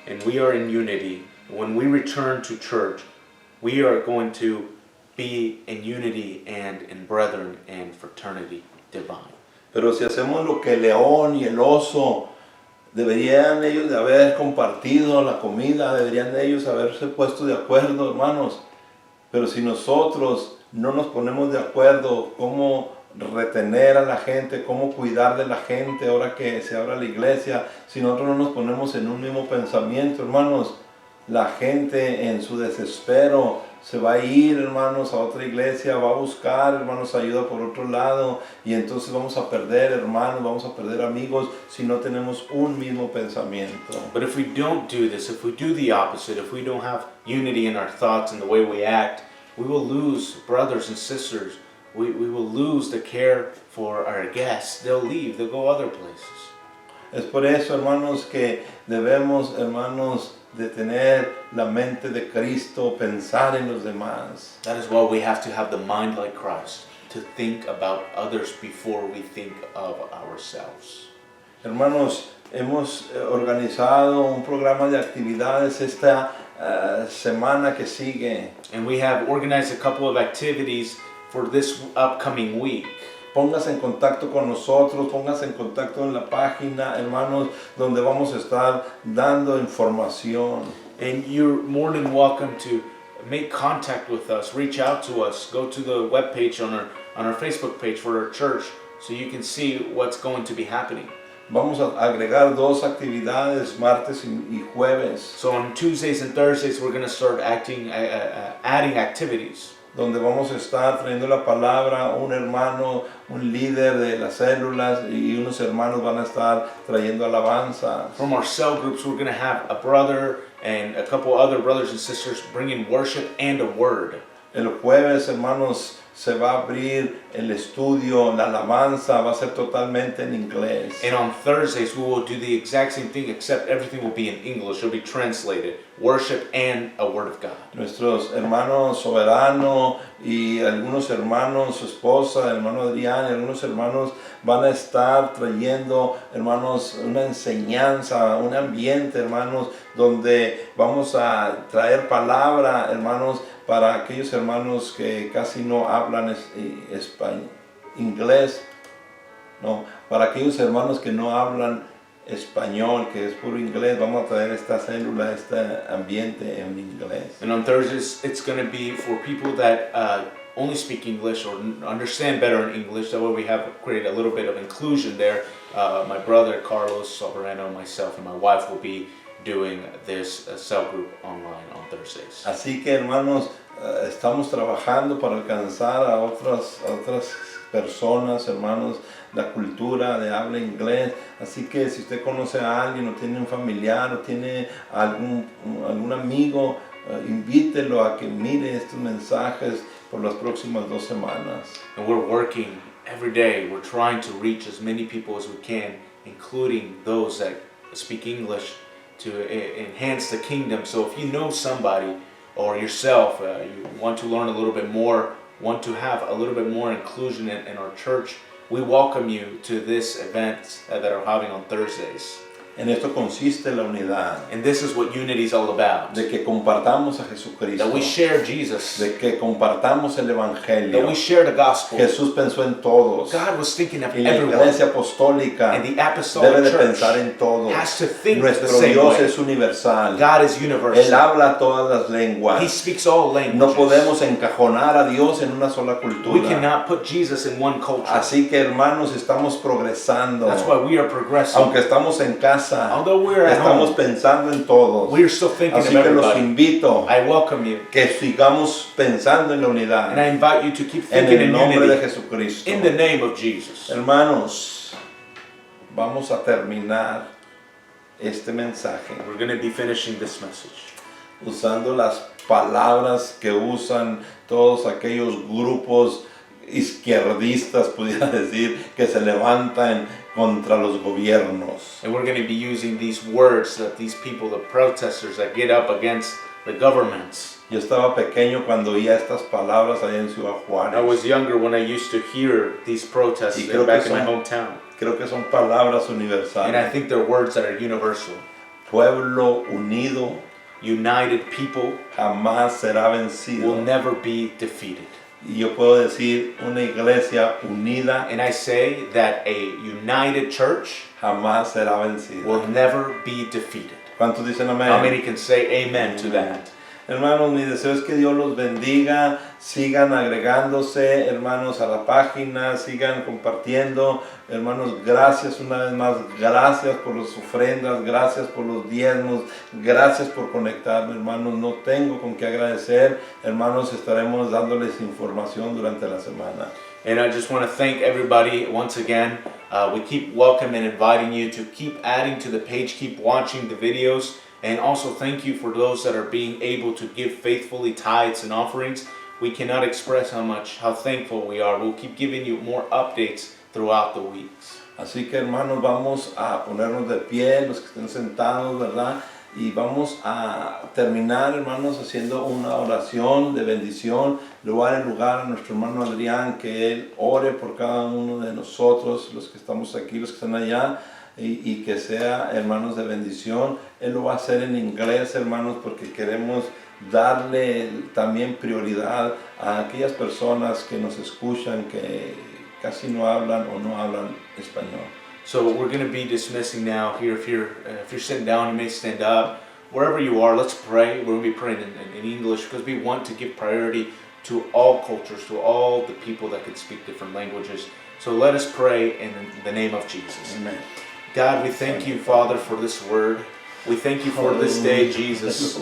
[SPEAKER 2] and we are in unity, when we return to church, we are going to be in unity and in brethren and fraternity divine.
[SPEAKER 1] Pero si hacemos lo que el león y el oso, deberían ellos de haber compartido la comida, deberían de ellos haberse puesto de acuerdo, hermanos. Pero si nosotros no nos ponemos de acuerdo cómo retener a la gente, cómo cuidar de la gente ahora que se abra la iglesia, si nosotros no nos ponemos en un mismo pensamiento, hermanos, la gente en su desespero se va a ir, hermanos, a otra iglesia, va a buscar, hermanos, ayuda por otro lado, y entonces vamos a perder, hermanos, vamos a perder amigos si no tenemos un mismo pensamiento.
[SPEAKER 2] But if we don't do this, if we do the opposite, if we don't have unity in our thoughts and the way we act, we will lose brothers and sisters. We will lose the care for our guests. They'll leave, they'll go other places.
[SPEAKER 1] Es por eso, hermanos, que debemos, hermanos, de tener la mente de Cristo, pensar en los demás.
[SPEAKER 2] That is why we have to have the mind like Christ, to think about others before we think of ourselves.
[SPEAKER 1] Hermanos, hemos organizado un programa de actividades esta semana que sigue.
[SPEAKER 2] And we have organized a couple of activities for this upcoming week.
[SPEAKER 1] Póngase en contacto con nosotros, póngase en contacto en la página, hermanos, donde vamos a estar dando información.
[SPEAKER 2] And you're more than welcome to make contact with us, reach out to us, go to the webpage on our Facebook page for our church so you can see what's going to be happening.
[SPEAKER 1] Vamos a agregar 2 actividades, martes y jueves,
[SPEAKER 2] So on Tuesdays and Thursdays we're going to start adding activities.
[SPEAKER 1] donde vamos a estar trayendo la palabra, un hermano, un líder de las células y unos hermanos van a estar trayendo alabanza.
[SPEAKER 2] From our cell groups, we're going to have a brother and a couple other brothers and sisters bringing worship and a word.
[SPEAKER 1] El jueves, hermanos, se va a abrir el estudio, la alabanza va a ser totalmente en inglés.
[SPEAKER 2] And on Thursdays, we will do the exact same thing, except everything will be in English. It'll be translated, worship and a word of God.
[SPEAKER 1] Nuestros hermanos Soberano y algunos hermanos, su esposa, el hermano Adrián y algunos hermanos van a estar trayendo, hermanos, una enseñanza, un ambiente, hermanos, donde vamos a traer palabra, hermanos, para aquellos hermanos que casi no hablan inglés, no, para aquellos hermanos que no hablan español, que es puro inglés, vamos a traer esta célula, este ambiente en inglés.
[SPEAKER 2] And on Thursdays, it's going to be for people that only speak English or understand better in English. That way we have created a little bit of inclusion there. My brother Carlos Soberano, myself, and my wife will be doing this cell group online on Thursdays.
[SPEAKER 1] Así que, hermanos, estamos trabajando para alcanzar a otras personas, hermanos, la cultura de habla inglés. Así que si usted conoce a alguien o tiene un familiar o tiene algún amigo, invítelo a que mire estos mensajes por las próximas 2 semanas.
[SPEAKER 2] And we're working every day. We're trying to reach as many people as we can, including those that speak English, to enhance the kingdom. So if you know somebody or yourself, you want to learn a little bit more, want to have a little bit more inclusion in our church, we welcome you to this event that are having on Thursdays.
[SPEAKER 1] En esto consiste la unidad,
[SPEAKER 2] And this is what unity is all about.
[SPEAKER 1] de que compartamos a Jesucristo,
[SPEAKER 2] That we share Jesus.
[SPEAKER 1] de que compartamos el
[SPEAKER 2] That
[SPEAKER 1] Evangelio.
[SPEAKER 2] we share the gospel.
[SPEAKER 1] Jesús pensó en todos
[SPEAKER 2] God was thinking of
[SPEAKER 1] y la
[SPEAKER 2] everyone.
[SPEAKER 1] Iglesia Apostólica
[SPEAKER 2] And the
[SPEAKER 1] debe
[SPEAKER 2] apostolic
[SPEAKER 1] de
[SPEAKER 2] church
[SPEAKER 1] pensar en todos.
[SPEAKER 2] has to think the
[SPEAKER 1] Nuestro
[SPEAKER 2] same
[SPEAKER 1] Dios
[SPEAKER 2] way.
[SPEAKER 1] es universal.
[SPEAKER 2] God is
[SPEAKER 1] Él
[SPEAKER 2] universal.
[SPEAKER 1] habla todas las
[SPEAKER 2] He
[SPEAKER 1] lenguas.
[SPEAKER 2] speaks all
[SPEAKER 1] No
[SPEAKER 2] languages.
[SPEAKER 1] podemos encajonar a Dios en una sola
[SPEAKER 2] We
[SPEAKER 1] cultura.
[SPEAKER 2] cannot put Jesus in one culture.
[SPEAKER 1] Así que, hermanos, estamos progresando.
[SPEAKER 2] That's why we are progressing.
[SPEAKER 1] Aunque estamos en casa,
[SPEAKER 2] Although we're at
[SPEAKER 1] estamos
[SPEAKER 2] home,
[SPEAKER 1] pensando en todos.
[SPEAKER 2] we're still thinking
[SPEAKER 1] Así
[SPEAKER 2] of
[SPEAKER 1] que los
[SPEAKER 2] everybody.
[SPEAKER 1] invito
[SPEAKER 2] I welcome you.
[SPEAKER 1] que sigamos pensando en la
[SPEAKER 2] And I
[SPEAKER 1] unidad.
[SPEAKER 2] invite you to keep
[SPEAKER 1] En
[SPEAKER 2] thinking
[SPEAKER 1] el
[SPEAKER 2] in
[SPEAKER 1] nombre de
[SPEAKER 2] unity.
[SPEAKER 1] Jesucristo.
[SPEAKER 2] In the name of Jesus.
[SPEAKER 1] Hermanos, vamos a terminar este mensaje
[SPEAKER 2] We're going to be finishing this message
[SPEAKER 1] usando las palabras que usan todos aquellos grupos izquierdistas, pudiera decir, que se levantan contra los gobiernos.
[SPEAKER 2] and we're going to be using these words that these people, the protesters that get up against the governments.
[SPEAKER 1] Yo estaba pequeño cuando oía estas palabras allá en Ciudad
[SPEAKER 2] I was
[SPEAKER 1] Juárez.
[SPEAKER 2] younger when I used to hear these protests
[SPEAKER 1] Y creo que
[SPEAKER 2] back in my
[SPEAKER 1] son-
[SPEAKER 2] hometown.
[SPEAKER 1] Creo que son palabras
[SPEAKER 2] And I
[SPEAKER 1] universales.
[SPEAKER 2] think they're words that are universal.
[SPEAKER 1] Pueblo unido
[SPEAKER 2] United people
[SPEAKER 1] jamás será
[SPEAKER 2] will
[SPEAKER 1] vencido.
[SPEAKER 2] never be defeated.
[SPEAKER 1] Y yo puedo decir, una iglesia unida
[SPEAKER 2] And I say that a united church
[SPEAKER 1] jamás será vencida.
[SPEAKER 2] will never be defeated.
[SPEAKER 1] ¿Cuántos dicen amén?
[SPEAKER 2] How many can say amen to that?
[SPEAKER 1] Hermanos, mi deseo es que Dios los bendiga, sigan agregándose, hermanos, a la página, sigan compartiendo. Hermanos, gracias una vez más, gracias por las ofrendas, gracias por los diezmos, gracias por conectarme, hermanos. No tengo con qué agradecer, hermanos, estaremos dándoles información durante la semana.
[SPEAKER 2] And I just want to thank everybody once again. We keep welcoming and inviting you to keep adding to the page, keep watching the videos, and also thank you for those that are being able to give faithfully tithes and offerings. We cannot express how thankful we are. We'll keep giving you more updates throughout the weeks.
[SPEAKER 1] Así que, hermanos, vamos a ponernos de pie, los que estén sentados, ¿verdad? Y vamos a terminar, hermanos, haciendo una oración de bendición. Le voy a dar el lugar a nuestro hermano Adrián, que él ore por cada uno de nosotros, los que estamos aquí, los que están allá. y que sea, hermanos, de bendición. Él lo va a hacer en inglés, hermanos, porque queremos darle también prioridad a aquellas personas que nos escuchan que casi no hablan o no hablan español.
[SPEAKER 2] So we're going to be dismissing now here. If you're sitting down, you may stand up. Wherever you are, let's pray. We're going to be praying in English because we want to give priority to all cultures, to all the people that can speak different languages. So let us pray in the name of Jesus.
[SPEAKER 1] Amen.
[SPEAKER 2] God, we thank you, Father, for this word. We thank you for this day, Jesus,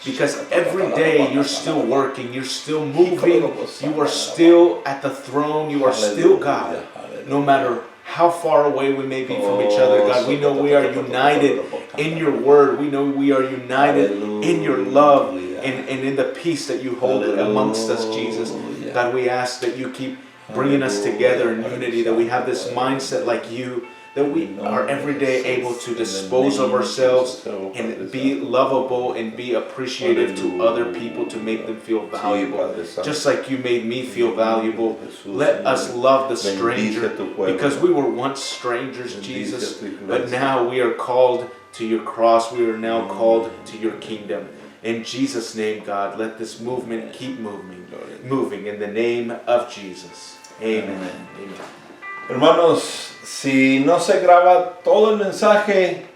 [SPEAKER 2] because every day you're still working, you're still moving, you are still at the throne, you are still God. No matter how far away we may be from each other, God, we know we are united in your word. We know we are united in your love and in the peace that you hold amongst us, Jesus. God, we ask that you keep bringing us together in unity, that we have this mindset like you, that we are every day able to dispose of ourselves and be lovable and be appreciative to other people, to make them feel valuable. Just like you made me feel valuable, let us love the stranger, because we were once strangers, Jesus, but now we are called to your cross. We are now called to your kingdom. In Jesus' name, God, let this movement keep moving in the name of Jesus. Amen. Amen.
[SPEAKER 1] Hermanos, si no se graba todo el mensaje,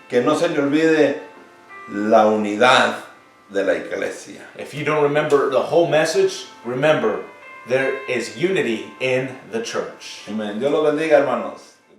[SPEAKER 1] que no se le olvide la unidad de la iglesia.
[SPEAKER 2] If you don't remember the whole message, remember there is unity in the church.
[SPEAKER 1] Amén. Dios los bendiga, hermanos.